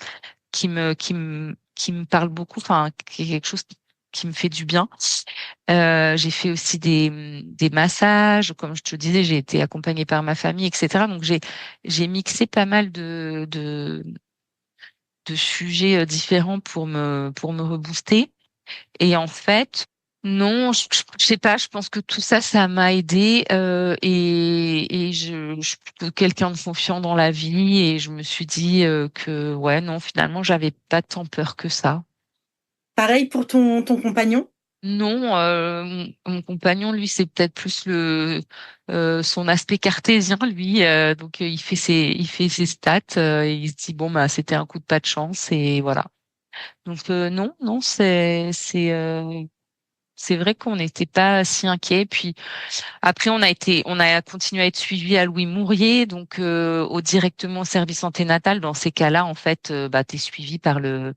qui me parle beaucoup. Enfin, qui est quelque chose qui me fait du bien. J'ai fait aussi des massages. Comme je te disais, j'ai été accompagnée par ma famille, etc. Donc j'ai mixé pas mal de sujets différents pour me rebooster. Et en fait, non, je sais pas. Je pense que tout ça, ça m'a aidé. Et je suis plutôt quelqu'un de confiant dans la vie. Et je me suis dit que ouais, non, finalement, j'avais pas tant peur que ça. Pareil pour ton compagnon? Non, mon compagnon, lui, c'est peut-être plus son aspect cartésien, lui. Donc il fait ses stats et il se dit bon bah c'était un coup de pas de chance et voilà. Donc non, c'est vrai qu'on n'était pas si inquiet. Puis après, on a continué à être suivi à Louis Mourier, donc directement au service anténatal. Dans ces cas-là, en fait, bah, t'es suivi par le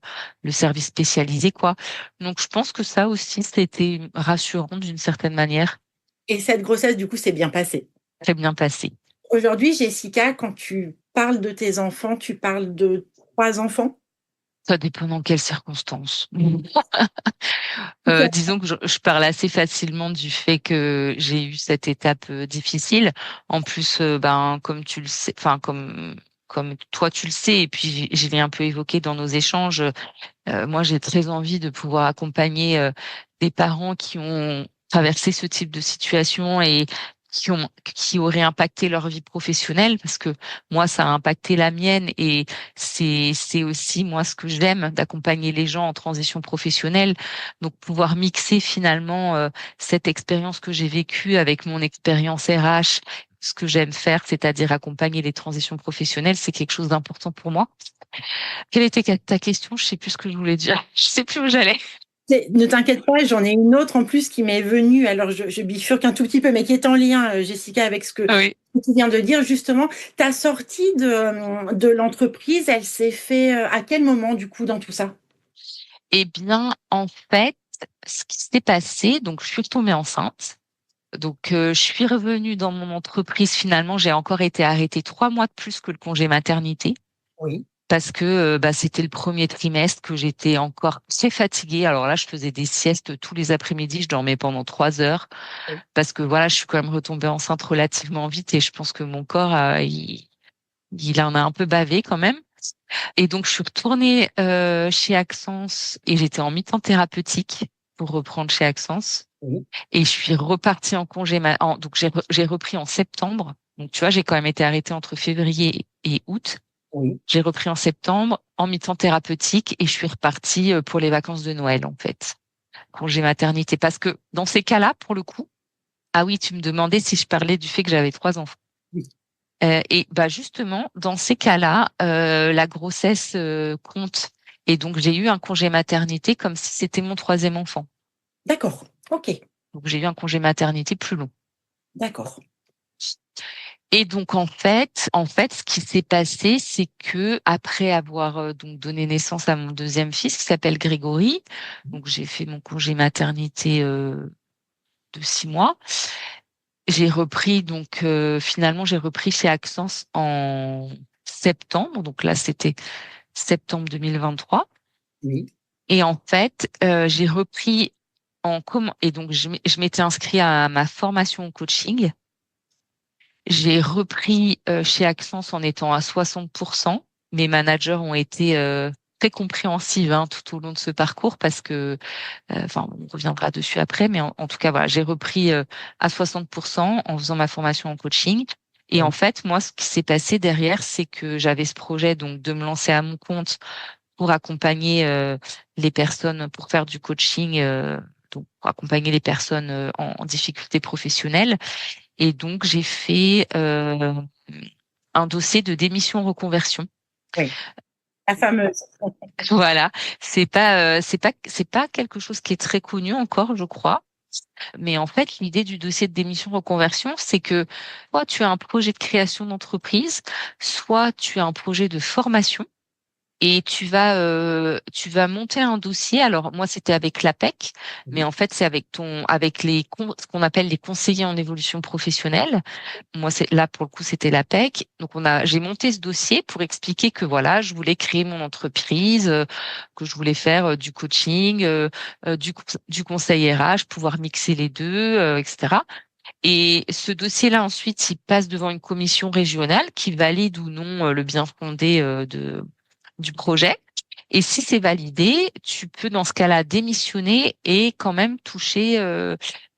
service spécialisé, quoi. Donc, je pense que ça aussi, c'était rassurant d'une certaine manière, Et cette grossesse, du coup, s'est bien passée. très bien passé. Aujourd'hui, Jessica, quand tu parles de tes enfants, tu parles de trois enfants? Ça dépend dans quelles circonstances. Disons que je parle assez facilement du fait que j'ai eu cette étape difficile. En plus, ben comme tu le sais, enfin comme toi tu le sais, et puis je l'ai un peu évoqué dans nos échanges. Moi, j'ai très envie de pouvoir accompagner des parents qui ont traversé ce type de situation et qui auraient impacté leur vie professionnelle, parce que moi, ça a impacté la mienne et c'est aussi moi ce que j'aime d'accompagner les gens en transition professionnelle. Donc, pouvoir mixer finalement cette expérience que j'ai vécue avec mon expérience RH, ce que j'aime faire, c'est-à-dire accompagner les transitions professionnelles, c'est quelque chose d'important pour moi. Quelle était ta question? Je sais plus ce que je voulais dire. Je sais plus où j'allais. Ne t'inquiète pas, j'en ai une autre en plus qui m'est venue. Alors, je bifurque un tout petit peu, mais qui est en lien, Jessica, avec ce que Oui. tu viens de dire. Justement, ta sortie de l'entreprise, elle s'est fait à quel moment, du coup, dans tout ça? Eh bien, en fait, ce qui s'est passé, donc je suis tombée enceinte. Donc, je suis revenue dans mon entreprise. Finalement, j'ai encore été arrêtée 3 mois de plus que le congé maternité Oui. parce que bah, c'était le premier trimestre que j'étais encore très fatiguée. Alors là, je faisais des siestes tous les après-midi. Je dormais pendant 3 heures Oui. parce que voilà, je suis quand même retombée enceinte relativement vite et je pense que mon corps, il en a un peu bavé quand même. Et donc, je suis retournée chez Axence et j'étais en mi-temps thérapeutique pour reprendre chez Axence. Oui. Et je suis repartie en congé. Donc, j'ai repris en septembre. Donc, tu vois, j'ai quand même été arrêtée entre février et août. Oui. J'ai repris en septembre en mi-temps thérapeutique et je suis repartie pour les vacances de Noël, en fait. Congé maternité. Parce que dans ces cas-là, pour le coup, ah oui, tu me demandais si je parlais du fait que j'avais 3 enfants. Oui. Et bah justement, dans ces cas-là, la grossesse compte. Et donc, j'ai eu un congé maternité comme si c'était mon troisième enfant. D'accord. OK. Donc, j'ai eu un congé maternité plus long. D'accord. Et donc en fait, ce qui s'est passé, c'est que après avoir donc donné naissance à mon deuxième fils qui s'appelle Grégory, donc j'ai fait mon congé maternité de 6 mois. J'ai repris donc finalement j'ai repris chez Accence en septembre, donc là c'était septembre 2023. Oui. Et en fait, j'ai repris en comment et donc je m'étais inscrite à ma formation en coaching. J'ai repris chez Accence en étant à 60%. Mes managers ont été très compréhensifs tout au long de ce parcours parce que, enfin, on reviendra dessus après, mais en tout cas, voilà, j'ai repris à 60% en faisant ma formation en coaching. Et en Oui. fait, moi, ce qui s'est passé derrière, c'est que j'avais ce projet donc de me lancer à mon compte pour accompagner les personnes, pour faire du coaching, donc pour accompagner les personnes en difficulté professionnelle. Et donc, j'ai fait un dossier de démission reconversion. Oui. La fameuse. Voilà, c'est pas quelque chose qui est très connu encore, je crois. Mais en fait, l'idée du dossier de démission reconversion, c'est que soit tu as un projet de création d'entreprise, soit tu as un projet de formation. Et tu vas monter un dossier. Alors moi c'était avec l'APEC, mais Oui. en fait c'est avec ce qu'on appelle les conseillers en évolution professionnelle. Moi c'est là pour le coup c'était l'APEC. Donc j'ai monté ce dossier pour expliquer que voilà je voulais créer mon entreprise, que je voulais faire du coaching, du conseil RH, pouvoir mixer les deux, etc. Et ce dossier-là, ensuite, il passe devant une commission régionale qui valide ou non le bien fondé du projet. Et si c'est validé, tu peux dans ce cas-là démissionner et quand même toucher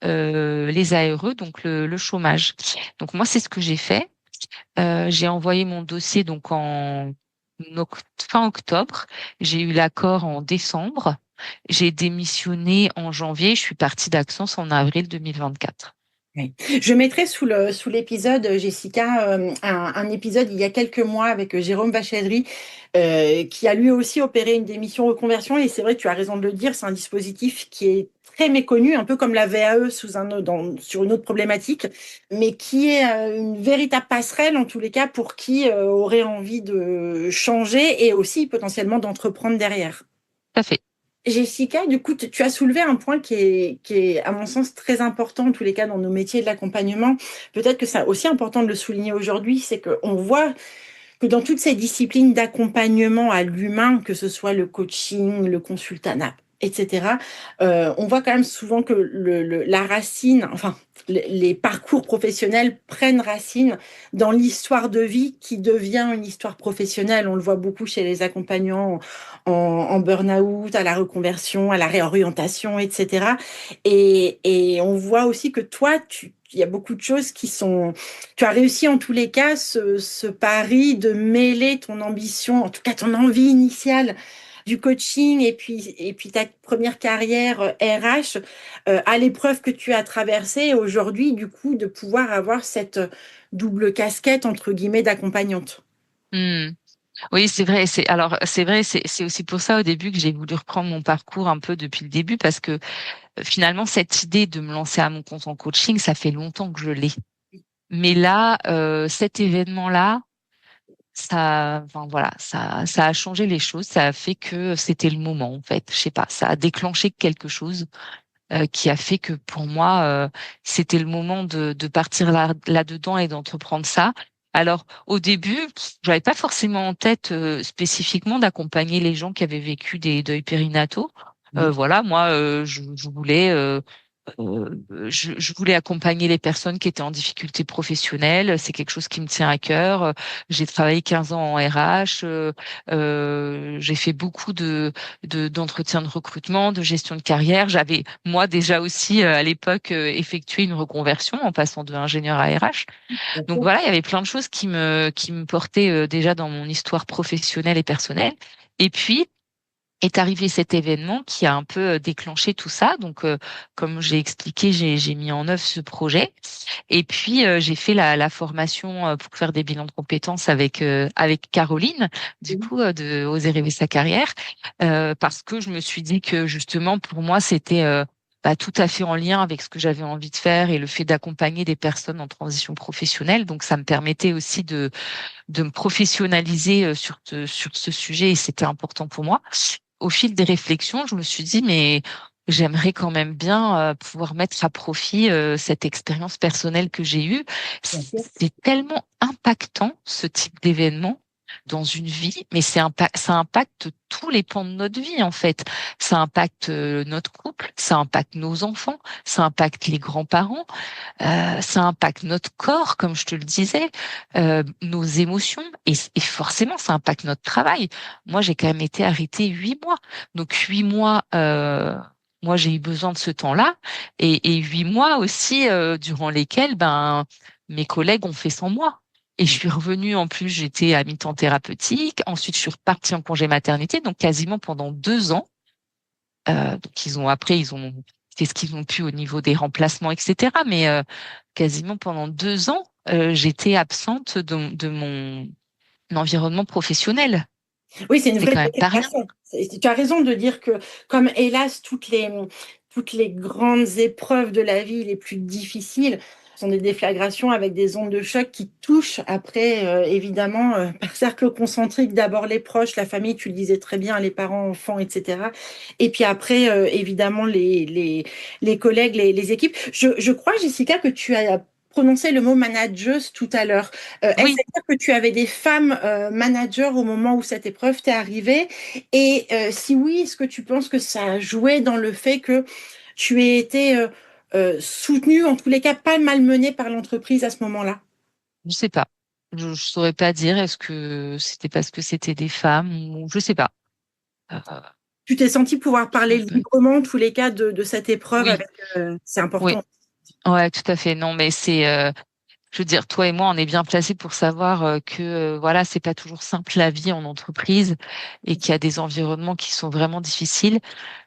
les ARE, donc le chômage. Donc moi, c'est ce que j'ai fait. J'ai envoyé mon dossier donc fin octobre. J'ai eu l'accord en décembre. J'ai démissionné en janvier. Je suis partie d'Axence en avril 2024. Oui. Je mettrai sous l'épisode, Jessica, un épisode il y a quelques mois avec Jérôme Vachedry, qui a lui aussi opéré une démission reconversion. Et c'est vrai, tu as raison de le dire, c'est un dispositif qui est très méconnu, un peu comme la VAE sur une autre problématique, mais qui est une véritable passerelle, en tous les cas, pour qui aurait envie de changer et aussi potentiellement d'entreprendre derrière. Tout à fait. Jessica, du coup, tu as soulevé un point qui est, à mon sens, très important, en tous les cas, dans nos métiers de l'accompagnement. Peut-être que c'est aussi important de le souligner aujourd'hui, c'est qu'on voit que dans toutes ces disciplines d'accompagnement à l'humain, que ce soit le coaching, le consultanat, etc., on voit quand même souvent que la racine, enfin, les parcours professionnels prennent racine dans l'histoire de vie qui devient une histoire professionnelle. On le voit beaucoup chez les accompagnants en burn-out, à la reconversion, à la réorientation, etc. Et on voit aussi que toi, il y a beaucoup de choses qui sont... Tu as réussi en tous les cas ce pari de mêler ton ambition, en tout cas ton envie initiale du coaching et puis ta première carrière RH à l'épreuve que tu as traversée et aujourd'hui, du coup, de pouvoir avoir cette double casquette, entre guillemets, d'accompagnante. Hmm. Oui, c'est vrai. C'est vrai. C'est aussi pour ça au début que j'ai voulu reprendre mon parcours un peu depuis le début parce que finalement cette idée de me lancer à mon compte en coaching, ça fait longtemps que je l'ai. Mais là, cet événement-là, enfin voilà, ça a changé les choses. Ça a fait que c'était le moment en fait. Je sais pas, ça a déclenché quelque chose qui a fait que pour moi, c'était le moment de partir là-dedans et d'entreprendre ça. Alors, au début, j'avais pas forcément en tête spécifiquement d'accompagner les gens qui avaient vécu des deuils périnataux. Oui. Voilà, moi, je voulais je voulais accompagner les personnes qui étaient en difficulté professionnelle. C'est quelque chose qui me tient à cœur. J'ai travaillé 15 ans en RH. J'ai fait beaucoup d'entretiens de recrutement, de gestion de carrière. J'avais moi déjà aussi à l'époque effectué une reconversion en passant de ingénieur à RH. Donc voilà, il y avait plein de choses qui me portaient déjà dans mon histoire professionnelle et personnelle. Et puis est arrivé cet événement qui a un peu déclenché tout ça. Donc, comme j'ai expliqué, j'ai mis en œuvre ce projet. Et puis, j'ai fait la formation pour faire des bilans de compétences avec Caroline, du coup, de Oser rêver sa carrière, parce que je me suis dit que justement, pour moi, c'était tout à fait en lien avec ce que j'avais envie de faire et le fait d'accompagner des personnes en transition professionnelle. Donc, ça me permettait aussi de me professionnaliser sur ce sujet et c'était important pour moi. Au fil des réflexions, je me suis dit, mais j'aimerais quand même bien pouvoir mettre à profit cette expérience personnelle que j'ai eue. Bien sûr. C'est tellement impactant, ce type d'événement dans une vie, mais ça impacte tous les pans de notre vie en fait. Ça impacte notre couple, ça impacte nos enfants, ça impacte les grands-parents, ça impacte notre corps, comme je te le disais, nos émotions et forcément ça impacte notre travail. Moi, j'ai quand même été arrêtée 8 mois. Donc 8 mois, moi j'ai eu besoin de ce temps-là et 8 mois aussi durant lesquels mes collègues ont fait sans moi. Et je suis revenue, en plus, j'étais à mi-temps thérapeutique. Ensuite, je suis repartie en congé maternité, donc quasiment pendant 2 ans. Donc ils ont fait ce qu'ils ont pu au niveau des remplacements, etc. Mais quasiment pendant 2 ans, j'étais absente de mon environnement professionnel. Oui, c'est une C'est vraie quand même pas rien. déflagration. Tu as raison de dire que, comme hélas, toutes les grandes épreuves de la vie les plus difficiles sont des déflagrations avec des ondes de choc qui touchent après, évidemment, par cercle concentrique, d'abord les proches, la famille, tu le disais très bien, les parents, enfants, etc. Et puis après, évidemment, les collègues, les équipes. Je crois, Jessica, que tu as prononcé le mot manageuse tout à l'heure. Est-ce Oui, que tu avais des femmes managers au moment où cette épreuve t'est arrivée? Et si oui, est-ce que tu penses que ça a joué dans le fait que tu aies été soutenue, en tous les cas pas malmenée par l'entreprise à ce moment-là? je sais pas. Je saurais pas dire. Est-ce que c'était parce que c'était des femmes ou je sais pas. Euh, Tu t'es sentie pouvoir parler euh, librement, en tous les cas, de cette épreuve oui, avec, c'est oui, important. ouais, tout à fait. Non, mais je veux dire, toi et moi, on est bien placés pour savoir que voilà, c'est pas toujours simple la vie en entreprise et qu'il y a des environnements qui sont vraiment difficiles.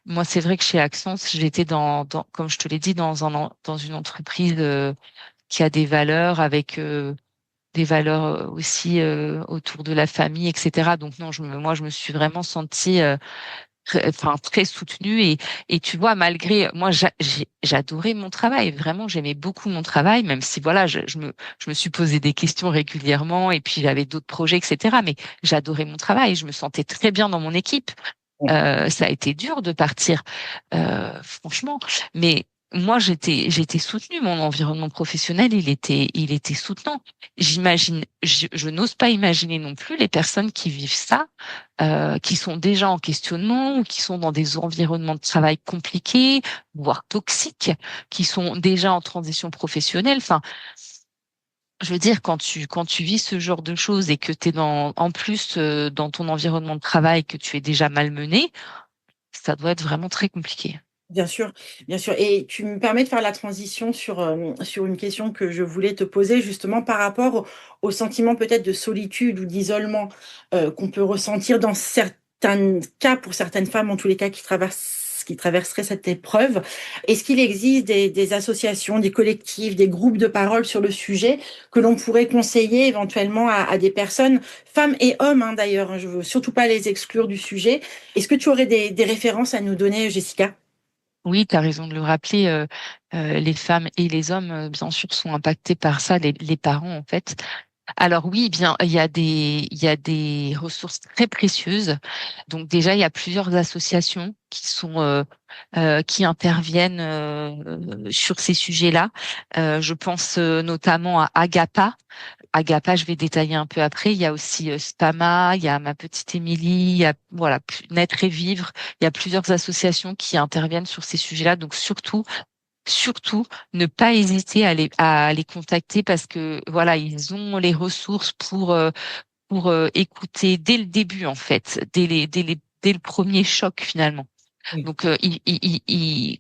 Moi, c'est vrai que chez Accence, j'étais comme je te l'ai dit, dans une entreprise qui a des valeurs avec des valeurs aussi autour de la famille, etc. Donc non, moi, je me suis vraiment sentie très soutenue et tu vois, malgré moi, j'adorais mon travail. Vraiment, j'aimais beaucoup mon travail, même si voilà, je me suis posé des questions régulièrement et puis j'avais d'autres projets, etc. Mais j'adorais mon travail. Je me sentais très bien dans mon équipe. Ça a été dur de partir, franchement. Mais moi, j'étais soutenue. Mon environnement professionnel, il était soutenant. Je n'ose pas imaginer non plus les personnes qui vivent ça, qui sont déjà en questionnement ou qui sont dans des environnements de travail compliqués, voire toxiques, qui sont déjà en transition professionnelle. Enfin, je veux dire, quand tu vis ce genre de choses et que tu es en plus dans ton environnement de travail, que tu es déjà malmené, ça doit être vraiment très compliqué. Bien sûr, bien sûr. Et tu me permets de faire la transition sur une question que je voulais te poser justement par rapport au sentiment peut-être de solitude ou d'isolement qu'on peut ressentir dans certains cas, pour certaines femmes en tous les cas qui traverseraient cette épreuve. Est-ce qu'il existe des associations, des collectifs, des groupes de parole sur le sujet que l'on pourrait conseiller éventuellement à des personnes, femmes et hommes hein, d'ailleurs, hein, je veux surtout pas les exclure du sujet. Est-ce que tu aurais des références à nous donner, Jessica? Oui, tu as raison de le rappeler, les femmes et les hommes, bien sûr, sont impactés par ça, les parents, en fait. Alors oui, bien, il y a des ressources très précieuses. Donc déjà, il y a plusieurs associations qui interviennent sur ces sujets-là. Je pense notamment à Agapa. Agapa, je vais détailler un peu après. Il y a aussi Spama, il y a Ma Petite Émilie, il y a voilà Naître et Vivre. Il y a plusieurs associations qui interviennent sur ces sujets-là. Donc surtout, surtout ne pas hésiter à les contacter parce que voilà, ils ont les ressources pour écouter dès le début en fait, dès le premier choc finalement. Oui. Donc,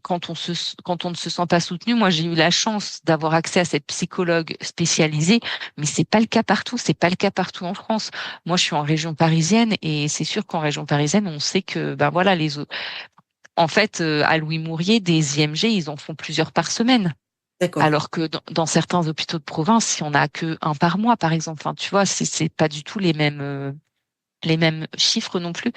quand on ne se sent pas soutenu, moi j'ai eu la chance d'avoir accès à cette psychologue spécialisée, mais c'est pas le cas partout, c'est pas le cas partout en France. Moi, je suis en région parisienne et c'est sûr qu'en région parisienne, on sait que ben voilà en fait, à Louis Mourier, des IMG, ils en font plusieurs par semaine. D'accord. Alors que dans certains hôpitaux de province, il y en a que un par mois, par exemple. Enfin, tu vois, c'est pas du tout les mêmes chiffres non plus.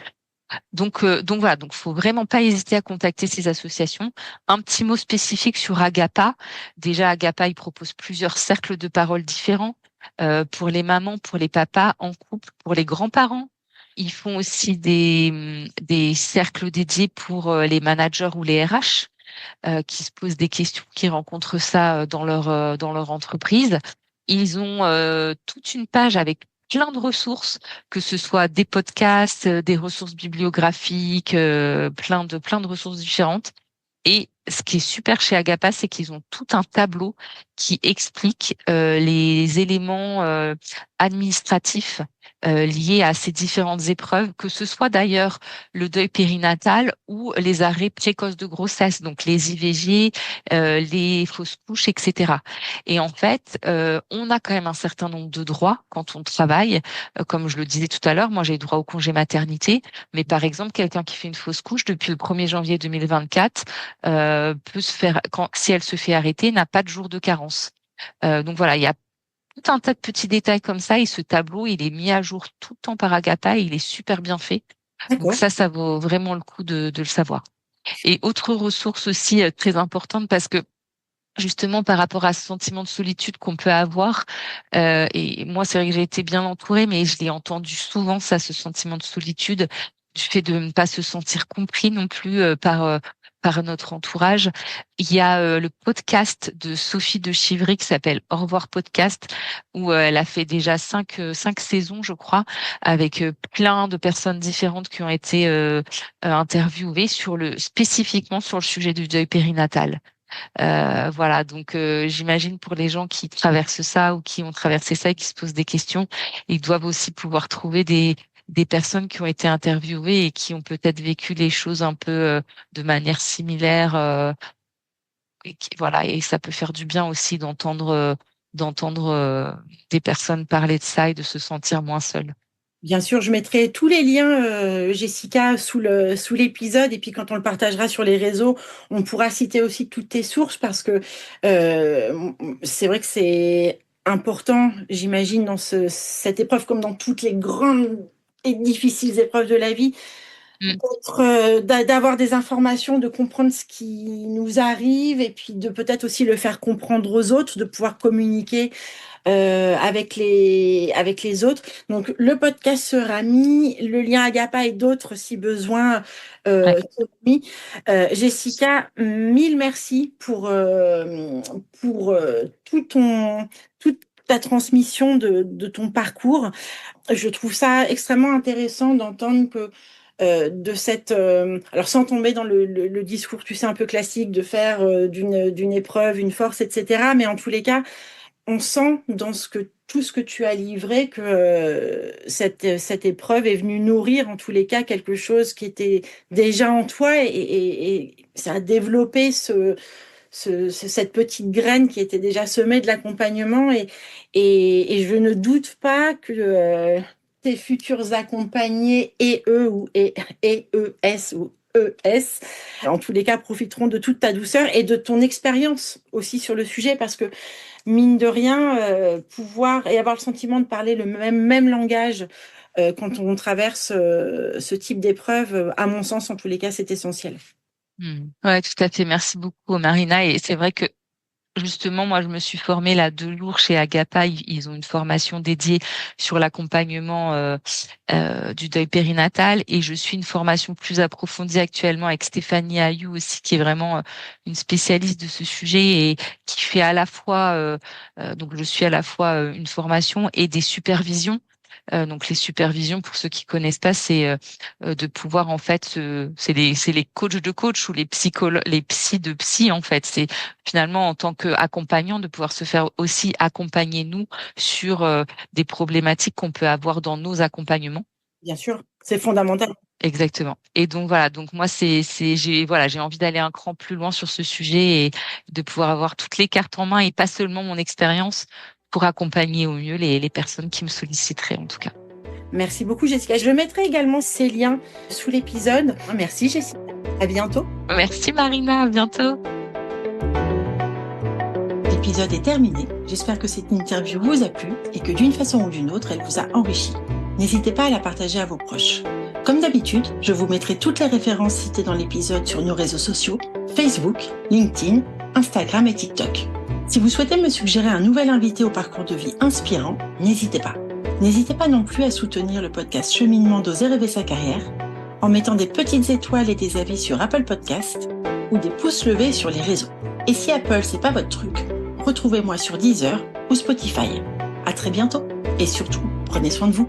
Donc voilà, donc faut vraiment pas hésiter à contacter ces associations. Un petit mot spécifique sur Agapa. Déjà, Agapa, il propose plusieurs cercles de parole différents pour les mamans, pour les papas, en couple, pour les grands-parents. Ils font aussi des cercles dédiés pour les managers ou les RH qui se posent des questions, qui rencontrent ça dans leur entreprise. Ils ont toute une page avec plein de ressources, que ce soit des podcasts, des ressources bibliographiques, plein de ressources différentes. Et ce qui est super chez Agapa, c'est qu'ils ont tout un tableau qui explique les éléments administratifs liés à ces différentes épreuves, que ce soit d'ailleurs le deuil périnatal ou les arrêts précoces de grossesse, donc les IVG, les fausses couches, etc. Et en fait, on a quand même un certain nombre de droits quand on travaille. Comme je le disais tout à l'heure, moi j'ai droit au congé maternité, mais par exemple, quelqu'un qui fait une fausse couche depuis le 1er janvier 2024 peut se faire, si elle se fait arrêter, n'a pas de jour de carence. Donc voilà, il y a tout un tas de petits détails comme ça et ce tableau, il est mis à jour tout le temps par Agatha et il est super bien fait. Donc D'accord. ça vaut vraiment le coup de le savoir. Et autre ressource aussi très importante parce que justement par rapport à ce sentiment de solitude qu'on peut avoir, et moi c'est vrai que j'ai été bien entourée, mais je l'ai entendu souvent ça, ce sentiment de solitude, du fait de ne pas se sentir compris non plus par notre entourage. Il y a le podcast de Sophie de Chivry qui s'appelle Au revoir podcast, où elle a fait déjà cinq saisons, je crois, avec plein de personnes différentes qui ont été interviewées spécifiquement sur le sujet du deuil périnatal. Voilà, donc j'imagine pour les gens qui traversent ça ou qui ont traversé ça et qui se posent des questions, ils doivent aussi pouvoir trouver des personnes qui ont été interviewées et qui ont peut-être vécu les choses un peu de manière similaire. Voilà, et ça peut faire du bien aussi d'entendre des personnes parler de ça et de se sentir moins seul. Bien sûr, je mettrai tous les liens, Jessica, sous l'épisode. Et puis, quand on le partagera sur les réseaux, on pourra citer aussi toutes tes sources parce que c'est vrai que c'est important, j'imagine, dans cette épreuve, comme dans toutes les grandes et difficiles épreuves de la vie, Mm. d'avoir des informations, de comprendre ce qui nous arrive et puis de peut-être aussi le faire comprendre aux autres, de pouvoir communiquer avec les autres. Donc, le podcast sera mis, le lien Agapa et d'autres, si besoin, Ouais. seront mis. Jessica, mille merci pour toute ta transmission de ton parcours. Je trouve ça extrêmement intéressant d'entendre que alors sans tomber dans le discours, tu sais, un peu classique de faire d'une épreuve une force, etc. Mais en tous les cas, on sent dans tout ce que tu as livré que cette épreuve est venue nourrir en tous les cas quelque chose qui était déjà en toi et ça a développé cette petite graine qui était déjà semée de l'accompagnement et je ne doute pas que tes futurs accompagnés ES ou ES, en tous les cas, profiteront de toute ta douceur et de ton expérience aussi sur le sujet parce que mine de rien, pouvoir et avoir le sentiment de parler le même langage quand on traverse ce type d'épreuve, à mon sens, en tous les cas, c'est essentiel. Ouais, tout à fait. Merci beaucoup, Marina. Et c'est vrai que justement, moi, je me suis formée là 2 jours chez Agapa. Ils ont une formation dédiée sur l'accompagnement du deuil périnatal et je suis une formation plus approfondie actuellement avec Stéphanie Ayou aussi, qui est vraiment une spécialiste de ce sujet et qui fait à la fois, donc je suis à la fois une formation et des supervisions. Donc les supervisions, pour ceux qui connaissent pas, c'est de pouvoir en fait, c'est les coachs de coach ou les psychologues, les psys de psy en fait. C'est finalement en tant qu'accompagnant de pouvoir se faire aussi accompagner nous sur des problématiques qu'on peut avoir dans nos accompagnements. Bien sûr, c'est fondamental. Exactement. Et donc voilà, donc moi j'ai envie d'aller un cran plus loin sur ce sujet et de pouvoir avoir toutes les cartes en main et pas seulement mon expérience pour accompagner au mieux les personnes qui me solliciteraient en tout cas. Merci beaucoup Jessica. Je mettrai également ces liens sous l'épisode. Merci Jessica. À bientôt. Merci Marina, à bientôt. L'épisode est terminé. J'espère que cette interview vous a plu et que d'une façon ou d'une autre, elle vous a enrichi. N'hésitez pas à la partager à vos proches. Comme d'habitude, je vous mettrai toutes les références citées dans l'épisode sur nos réseaux sociaux, Facebook, LinkedIn, Instagram et TikTok. Si vous souhaitez me suggérer un nouvel invité au parcours de vie inspirant, n'hésitez pas. N'hésitez pas non plus à soutenir le podcast Cheminement d'Oser rêver sa carrière en mettant des petites étoiles et des avis sur Apple Podcasts ou des pouces levés sur les réseaux. Et si Apple, c'est pas votre truc, retrouvez-moi sur Deezer ou Spotify. À très bientôt et surtout, prenez soin de vous.